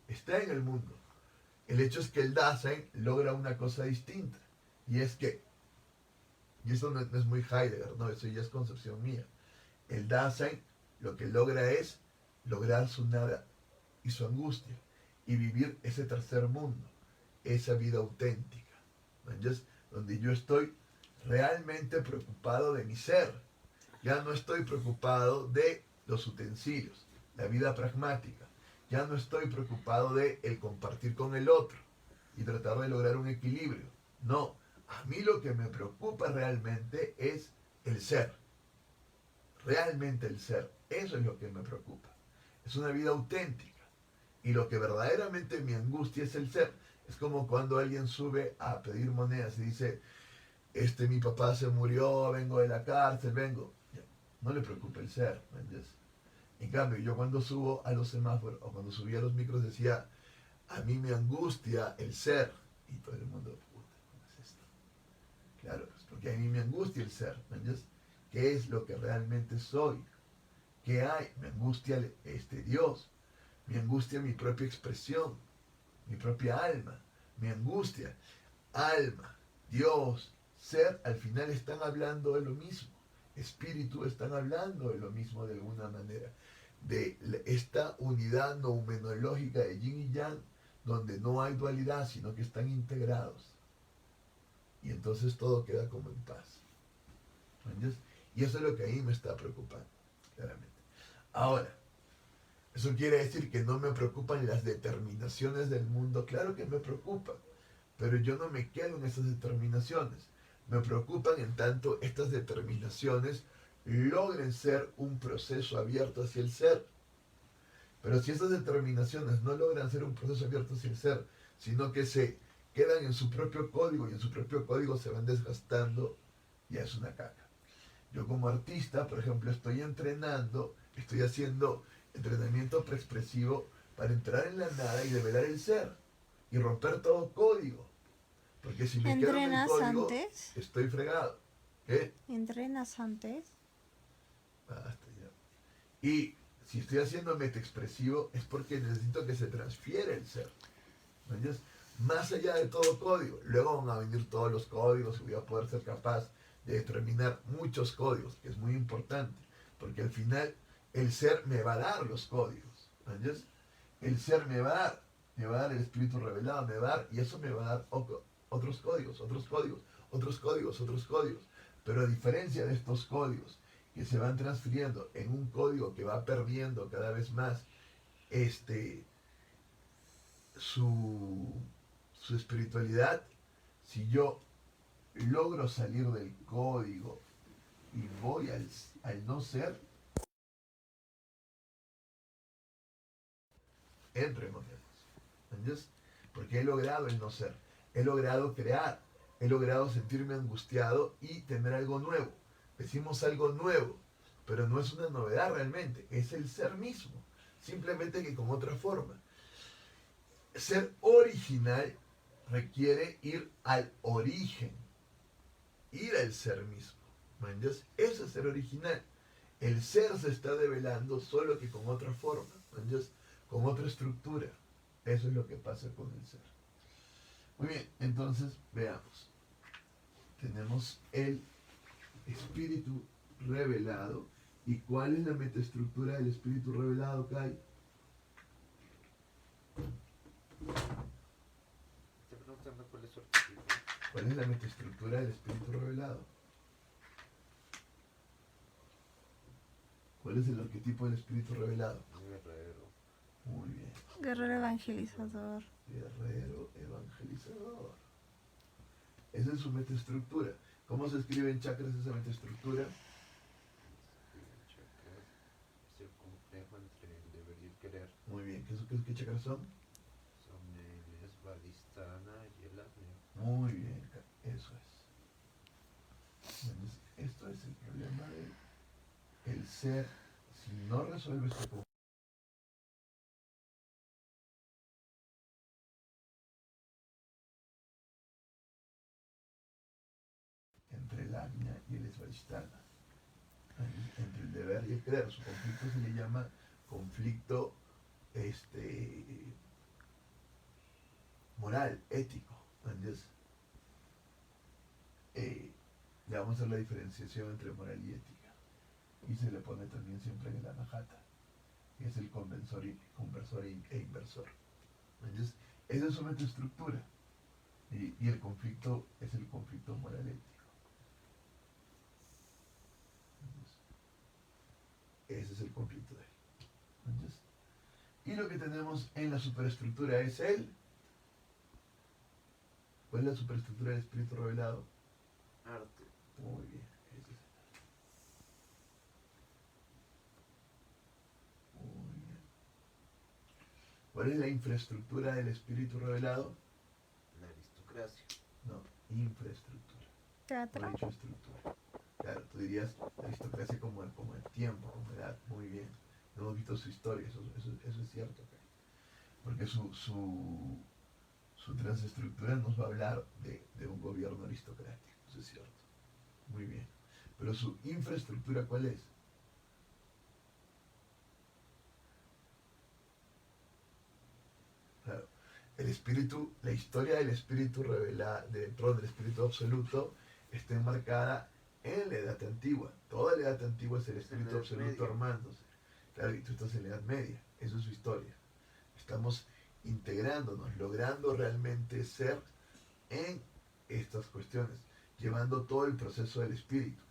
está en el mundo. El hecho es que el Dasein logra una cosa distinta, y es que, y eso no es muy Heidegger, no, eso ya es concepción mía. El Dasein lo que logra es lograr su nada y su angustia, y vivir ese tercer mundo, esa vida auténtica, ¿no? Entonces, donde yo estoy realmente preocupado de mi ser, ya no estoy preocupado de los utensilios, la vida pragmática, ya no estoy preocupado de el compartir con el otro y tratar de lograr un equilibrio. No, a mí lo que me preocupa realmente es el ser, realmente el ser, eso es lo que me preocupa. Es una vida auténtica. Y lo que verdaderamente me angustia es el ser. Es como cuando alguien sube a pedir monedas y dice, mi papá se murió, vengo de la cárcel, vengo. Ya, no le preocupa el ser, ¿me entiendes? En cambio, yo cuando subo a los semáforos o cuando subía a los micros decía, a mí me angustia el ser. Y todo el mundo, puta, ¿cómo es esto? Claro, pues porque a mí me angustia el ser, ¿me entiendes? ¿Qué es lo que realmente soy? ¿Qué hay? Me angustia Dios. Me angustia mi propia expresión, mi propia alma, me angustia. Alma, Dios, ser, al final están hablando de lo mismo. Espíritu están hablando de lo mismo de alguna manera. De esta unidad noumenológica de yin y yang, donde no hay dualidad, sino que están integrados. Y entonces todo queda como en paz. ¿Entiendes? Y eso es lo que a mí me está preocupando, claramente. Ahora, eso quiere decir que no me preocupan las determinaciones del mundo. Claro que me preocupan, pero yo no me quedo en esas determinaciones. Me preocupan en tanto estas determinaciones logren ser un proceso abierto hacia el ser. Pero si esas determinaciones no logran ser un proceso abierto hacia el ser, sino que se quedan en su propio código y en su propio código se van desgastando, ya es una caca. Yo como artista, por ejemplo, estoy entrenando, estoy haciendo entrenamiento preexpresivo para entrar en la nada y develar el ser y romper todo código. Porque si me quedo en el ¿Entrenas código, antes? estoy fregado. ¿Qué? ¿Entrenas antes? Basta ya. Y si estoy haciendo metaexpresivo es porque necesito que se transfiera el ser. ¿Me entiendes? Más allá de todo código. Luego van a venir todos los códigos y voy a poder ser capaz de determinar muchos códigos, que es muy importante. Porque al final el ser me va a dar los códigos. ¿Me entiendes? El ser me va a dar el espíritu revelado, me va a dar, y eso me va a dar otros códigos, otros códigos, otros códigos, otros códigos. Pero a diferencia de estos códigos que se van transfiriendo en un código que va perdiendo cada vez más su espiritualidad, si yo logro salir del código y voy al no ser, entro en otra cosa. ¿Entiendes? Porque he logrado el no ser, he logrado crear, he logrado sentirme angustiado y tener algo nuevo. Decimos algo nuevo, pero no es una novedad realmente, es el ser mismo, simplemente que con otra forma. Ser original requiere ir al origen, ir al ser mismo. ¿Me entiendes? Eso es ser original. El ser se está develando solo que con otra forma, ¿me entiendes? Con otra estructura. Eso es lo que pasa con el ser. Muy bien, entonces veamos. Tenemos el espíritu revelado. ¿Y cuál es la metaestructura del espíritu revelado, Kai? Estoy preguntando cuál es su arquetipo. ¿Cuál es la metaestructura del espíritu revelado? ¿Cuál es el arquetipo del espíritu revelado? Un guerrero. Muy bien. Guerrero evangelizador. Guerrero evangelizador. Esa es su metaestructura. ¿Cómo se escribe en chakras esa metaestructura? Es el complejo entre el deber y el querer. Muy bien. ¿Qué chakras son? Son el Svadhisthana y el Agnya. Muy bien. Eso es. ser, si no resuelves tu conflicto entre el Agnya y el Svadhisthana, entre el deber y el querer, su conflicto se le llama conflicto moral, ético. ¿Entiendes? Ya vamos a hacer la diferenciación entre moral y ética. Y se le pone también siempre en el anahata, que es el conversor e inversor. ¿Entiendes? Esa es su metaestructura. Y el conflicto es el conflicto moral ético. ¿Entiendes? Ese es el conflicto de él. ¿Entiendes? Y lo que tenemos en la superestructura es el... ¿Cuál es la superestructura del espíritu revelado? Arte. Muy bien. Ese es el. Muy bien. ¿Cuál es la infraestructura del espíritu revelado? La aristocracia. No, infraestructura. No Teatro. he dicho estructura. Claro, tú dirías aristocracia como el tiempo, como edad. Muy bien. No hemos visto su historia, eso es cierto. Ok. Porque su transestructura nos va a hablar de un gobierno aristocrático. Eso es cierto. Muy bien. Pero su infraestructura, ¿cuál es? Claro. El espíritu, la historia del espíritu revelada, del espíritu absoluto, está enmarcada en la edad antigua. Toda la edad antigua es el espíritu Edad absoluto media. armándose. Claro, y tú estás en la edad media. Eso es su historia. Estamos integrándonos, logrando realmente ser en estas cuestiones, llevando todo el proceso del espíritu.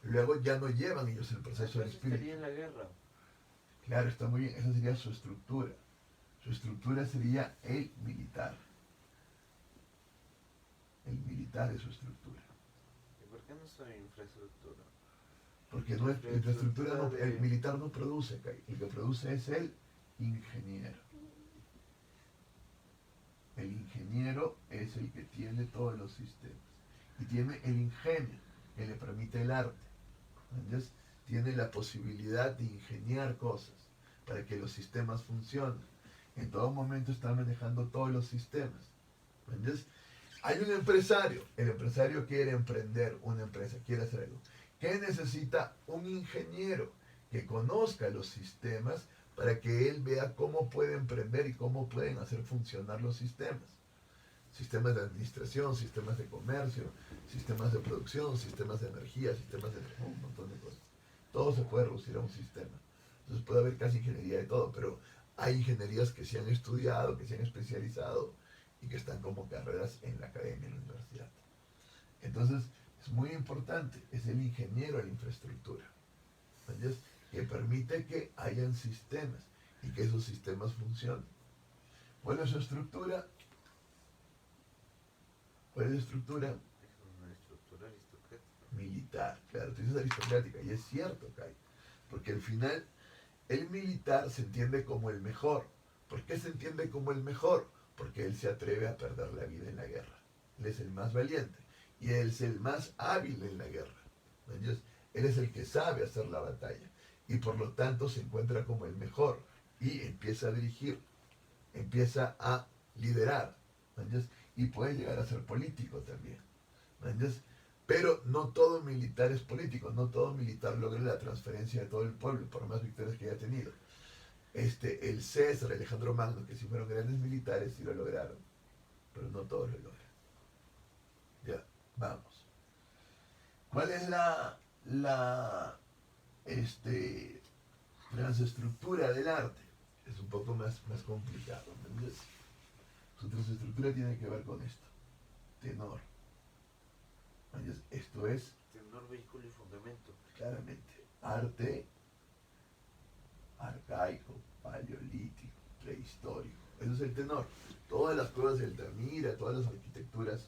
Luego ya no llevan ellos el proceso del Entonces espíritu. estaría en la guerra. Claro, está muy bien, esa sería su estructura. Su estructura sería el militar. El militar es su estructura. ¿Y por qué no soy infraestructura? Porque no es, la infraestructura no, el militar no produce, Kai. El que produce es el ingeniero. El ingeniero es el que tiene todos los sistemas. Y tiene el ingenio, que le permite el arte. ¿Entiendes? Tiene la posibilidad de ingeniar cosas para que los sistemas funcionen. En todo momento está manejando todos los sistemas. ¿Entiendes? Hay un empresario. El empresario quiere emprender una empresa, quiere hacer algo. ¿Qué necesita? Un ingeniero que conozca los sistemas para que él vea cómo puede emprender y cómo pueden hacer funcionar los sistemas. Sistemas de administración, sistemas de comercio, sistemas de producción, sistemas de energía, sistemas de un montón de cosas. Todo se puede reducir a un sistema. Entonces puede haber casi ingeniería de todo, pero hay ingenierías que se han estudiado, que se han especializado y que están como carreras en la academia, en la universidad. Entonces es muy importante, es el ingeniero de la infraestructura. ¿Entiendes? Que permite que hayan sistemas y que esos sistemas funcionen. ¿Cuál es su estructura? ¿Cuál es la estructura? Es una estructura aristocrática. Militar. Claro, tú dices aristocrática, y es cierto, Kai. Porque al final, el militar se entiende como el mejor. ¿Por qué se entiende como el mejor? Porque él se atreve a perder la vida en la guerra. Él es el más valiente. Y él es el más hábil en la guerra. ¿Entiendes? Él es el que sabe hacer la batalla. Y por lo tanto se encuentra como el mejor. Y empieza a dirigir. Empieza a liderar. ¿Entiendes? Y puede llegar a ser político también. ¿Entiendes? Pero no todo militar es político. No todo militar logra la transferencia de todo el pueblo, por más victorias que haya tenido. El César, Alejandro Magno, que sí fueron grandes militares, sí lo lograron. Pero no todos lo logran. Ya, vamos. ¿Cuál es la transestructura del arte? Es un poco más complicado, ¿entiendes? Su transestructura tiene que ver con esto. Tenor. ¿Entiendes? Esto es, Tenor, vehículo y fundamento. claramente, arte arcaico, paleolítico, prehistórico. Eso es el tenor. Todas las cuevas de Altamira, todas las arquitecturas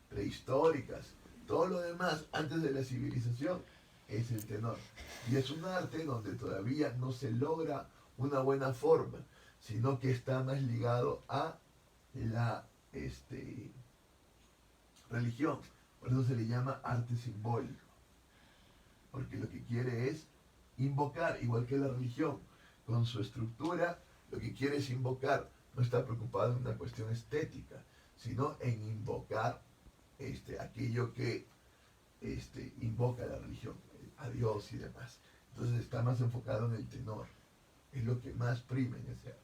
prehistóricas, todo lo demás antes de la civilización es el tenor. Y es un arte donde todavía no se logra una buena forma, sino que está más ligado a la religión. Por eso se le llama arte simbólico. Porque lo que quiere es invocar, igual que la religión, con su estructura, lo que quiere es invocar, no está preocupado en una cuestión estética, sino en invocar aquello que invoca la religión, a Dios y demás. Entonces está más enfocado en el tenor, es lo que más prima en ese arte.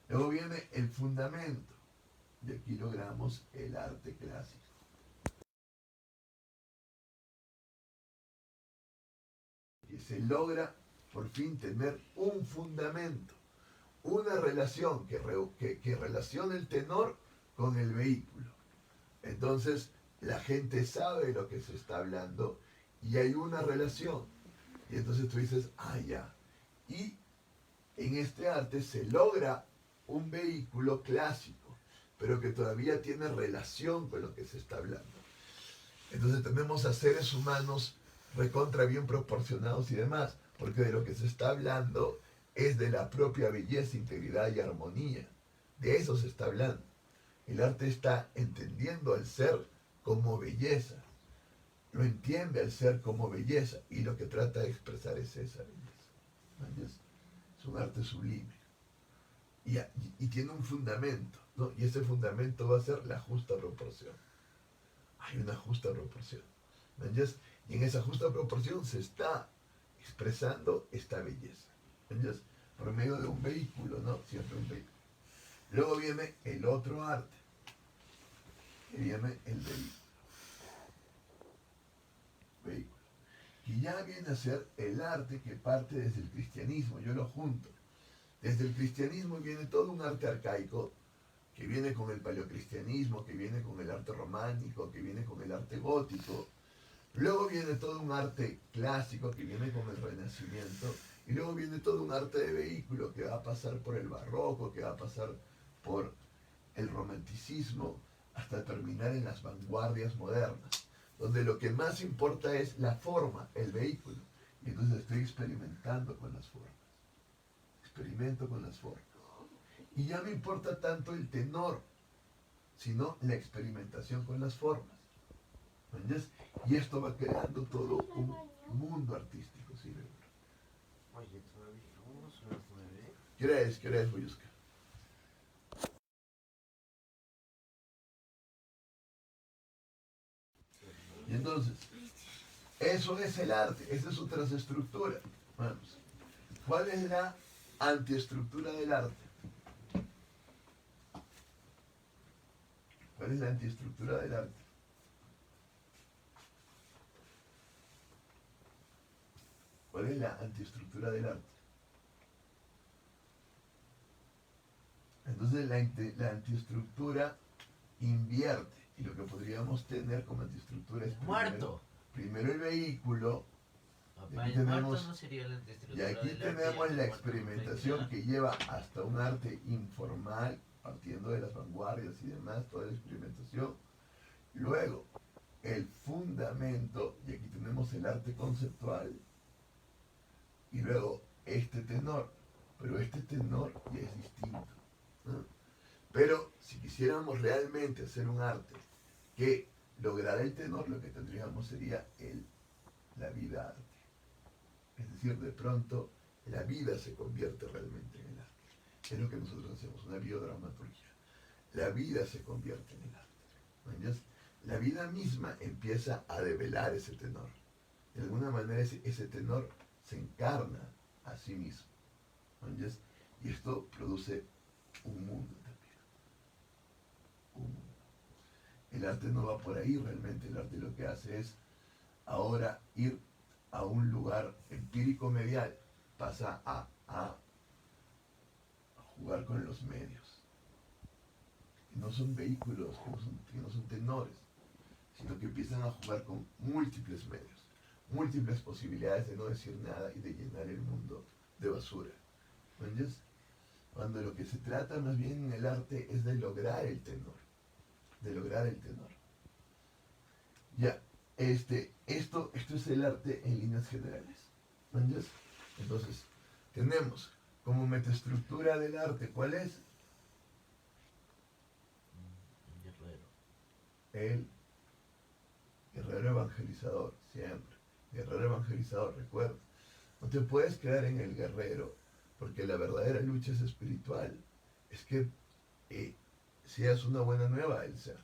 Luego viene el fundamento, y aquí logramos el arte clásico. Que se logra por fin tener un fundamento, una relación que relacione el tenor con el vehículo. Entonces la gente sabe de lo que se está hablando y hay una relación. Y entonces tú dices, ah, ya. Y en este arte se logra un vehículo clásico, pero que todavía tiene relación con lo que se está hablando. Entonces tenemos a seres humanos recontra bien proporcionados y demás, porque de lo que se está hablando es de la propia belleza, integridad y armonía. De eso se está hablando. El arte está entendiendo al ser como belleza. Lo entiende al ser como belleza y lo que trata de expresar es esa belleza. ¿Entiendes? Es un arte sublime. Y tiene un fundamento, ¿no? Y ese fundamento va a ser la justa proporción. Hay una justa proporción. ¿Entiendes? Y en esa justa proporción se está expresando esta belleza. ¿Entiendes? Por medio de un vehículo, ¿no? Siempre un vehículo. Luego viene el otro arte, que viene el vehículo. Que ya viene a ser el arte que parte desde el cristianismo. Yo lo junto. Desde el cristianismo viene todo un arte arcaico, que viene con el paleocristianismo, que viene con el arte románico, que viene con el arte gótico. Luego viene todo un arte clásico que viene con el Renacimiento. Y luego viene todo un arte de vehículo que va a pasar por el barroco, que va a pasar por el romanticismo, hasta terminar en las vanguardias modernas, donde lo que más importa es la forma, el vehículo. Y entonces estoy experimentando con las formas. Experimento con las formas. Y ya no importa tanto el tenor, sino la experimentación con las formas. ¿Entiendes? Y esto va creando todo un mundo artístico, ¿sí? Oye, todavía no son las 9. ¿Qué hora es, Boyusca? Y entonces, eso es el arte, esa es su transestructura. Vamos. ¿Cuál es la antiestructura del arte? ¿Cuál es la antiestructura del arte? ¿Cuál es la antiestructura del arte? Entonces la antiestructura invierte. Y lo que podríamos tener como antiestructura es Muerto. primero el vehículo. Papá, aquí el muerto tenemos- no sería la Y antiestructura aquí del arte, tenemos el la muerto experimentación perfecto. que lleva hasta un arte informal, partiendo de las vanguardias y demás, toda la experimentación. Luego, el fundamento, y aquí tenemos el arte conceptual. Y luego, este tenor. Pero este tenor ya es distinto, ¿no? Pero si quisiéramos realmente hacer un arte que lograra el tenor, lo que tendríamos sería la vida arte. Es decir, de pronto la vida se convierte realmente en el arte. Es lo que nosotros hacemos, una biodramaturgia. La vida se convierte en el arte. ¿Entiendes? La vida misma empieza a develar ese tenor. De alguna manera ese tenor se encarna a sí mismo. ¿Entiendes? Y esto produce un mundo también. Un mundo. El arte no va por ahí realmente. El arte lo que hace es ahora ir a un lugar empírico medial, pasa a jugar con los medios. Que no son vehículos, que no son tenores, sino que empiezan a jugar con múltiples medios, múltiples posibilidades de no decir nada y de llenar el mundo de basura. ¿Me entiendes? Cuando lo que se trata más bien en el arte es de lograr el tenor, de lograr el tenor. Ya, esto es el arte en líneas generales. ¿Me entiendes? Entonces, tenemos como metaestructura del arte, ¿cuál es? Guerrero. El guerrero evangelizador, siempre. Guerrero evangelizador, recuerda. No te puedes quedar en el guerrero, porque la verdadera lucha es espiritual. Es que seas una buena nueva el ser.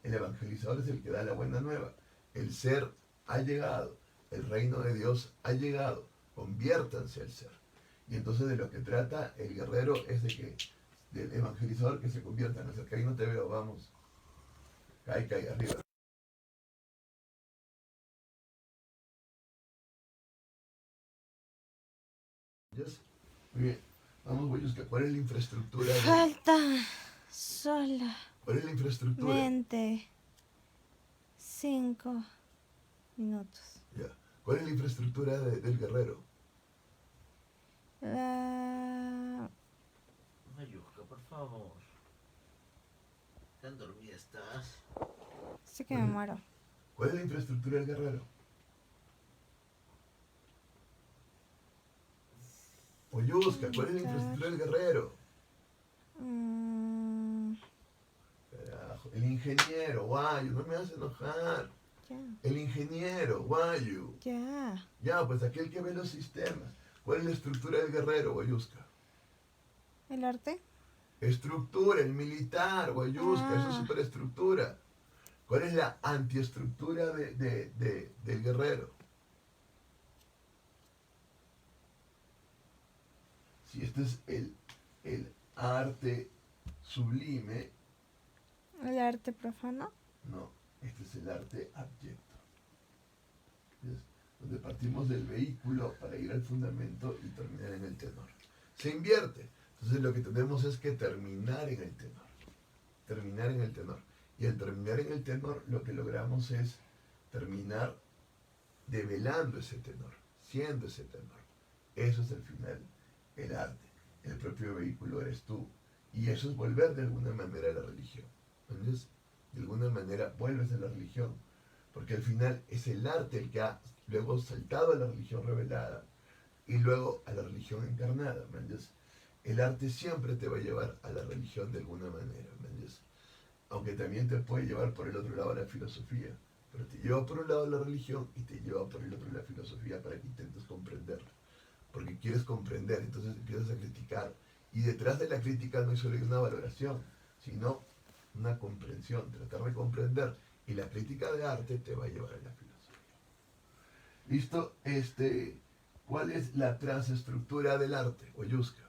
El evangelizador es el que da la buena nueva. El ser ha llegado, el reino de Dios ha llegado, conviértanse al ser. Y entonces de lo que trata el guerrero es de que, del evangelizador que se convierta en el ser. Que ahí no te veo, vamos. Cae, arriba. ¿Yes? Muy bien. Vamos, Boyusca, ¿cuál es la infraestructura? Falta solamente ¿Cuál es la infraestructura? 5 minutos. Ya. ¿Cuál es la infraestructura del guerrero? Mayuca, por favor. ¿Tan dormida estás? Sí que me muero. ¿Cuál es la infraestructura del guerrero? Oyusca, ¿cuál es la infraestructura del guerrero? Mm, Carajo, el ingeniero, guayo, no me hace enojar. ya, El ingeniero, guayo. ya. Ya, pues aquel que ve los sistemas. ¿Cuál es la estructura del guerrero, Guayusca? ¿El arte? Estructura, el militar, Guayusca, eso es Ah. superestructura. ¿Cuál es la antiestructura del guerrero? Si este es el arte sublime, ¿El arte profano? no, este es el arte abyecto. ¿Ves? Donde partimos del vehículo para ir al fundamento y terminar en el tenor. Se invierte. Entonces lo que tenemos es que terminar en el tenor. Terminar en el tenor. Y al terminar en el tenor lo que logramos es terminar develando ese tenor, siendo ese tenor. Eso es al final el arte. El propio vehículo eres tú. Y eso es volver de alguna manera a la religión. ¿Entiendes? De alguna manera vuelves a la religión. Porque al final es el arte el que ha luego saltado a la religión revelada y luego a la religión encarnada. ¿Me entiendes? El arte siempre te va a llevar a la religión de alguna manera. ¿Me entiendes? Aunque también te puede llevar por el otro lado a la filosofía. Pero te lleva por un lado la religión y te lleva por el otro la filosofía para que intentes comprenderla. Porque quieres comprender, entonces empiezas a criticar. Y detrás de la crítica no hay solo una valoración, sino una comprensión, tratar de comprender. Y la crítica de arte te va a llevar a la filosofía. ¿Listo? ¿Cuál es la transestructura del arte? Oyuska.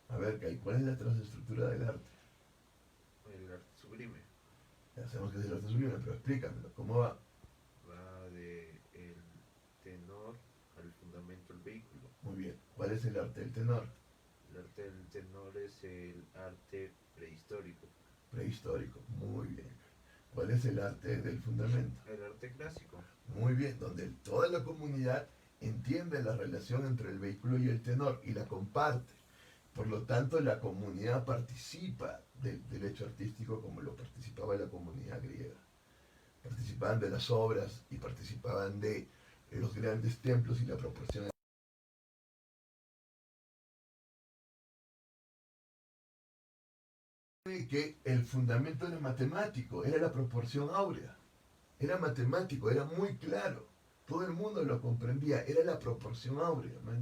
A ver, Kai, ¿cuál es la transestructura del arte? El arte sublime Ya sabemos que es el arte sublime, pero explícamelo. ¿Cómo va? va de el tenor al fundamento del vehículo. Muy bien. ¿Cuál es el arte del tenor? El arte del tenor es el arte prehistórico. Prehistórico. Muy bien. ¿Cuál es el arte del fundamento? El arte clásico. Muy bien, donde toda la comunidad entiende la relación entre el vehículo y el tenor y la comparte. Por lo tanto, la comunidad participa del hecho artístico como lo participaba la comunidad griega. Participaban de las obras y participaban de los grandes templos y la proporción. Que el fundamento era matemático, era la proporción áurea. Era matemático, era muy claro. Todo el mundo lo comprendía, era la proporción áurea. ¿Me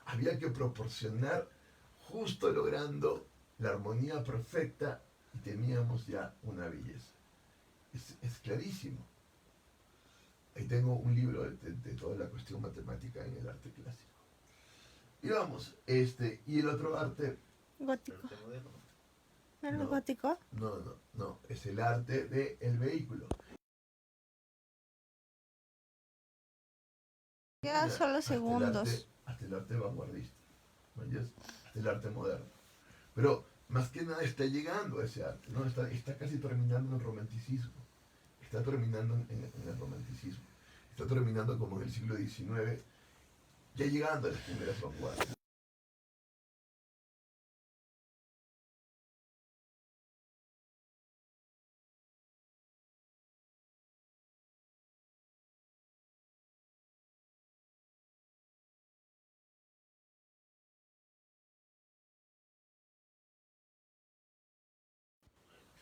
Había que proporcionar justo logrando la armonía perfecta y teníamos ya una belleza. Es clarísimo. Ahí tengo un libro de toda la cuestión matemática en el arte clásico. Y vamos, y el otro arte, El Gótico. arte moderno. ¿No era No. gótico? no, es el arte del vehículo. Quedan Ya, solo segundos. hasta el arte vanguardista, ¿me entiendes? Hasta el arte moderno. Pero más que nada está llegando a ese arte, ¿no? Está casi terminando en el romanticismo. Está terminando en el romanticismo. Está terminando como en el siglo XIX, ya llegando a las primeras vanguardias.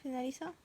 ¿Finalizó?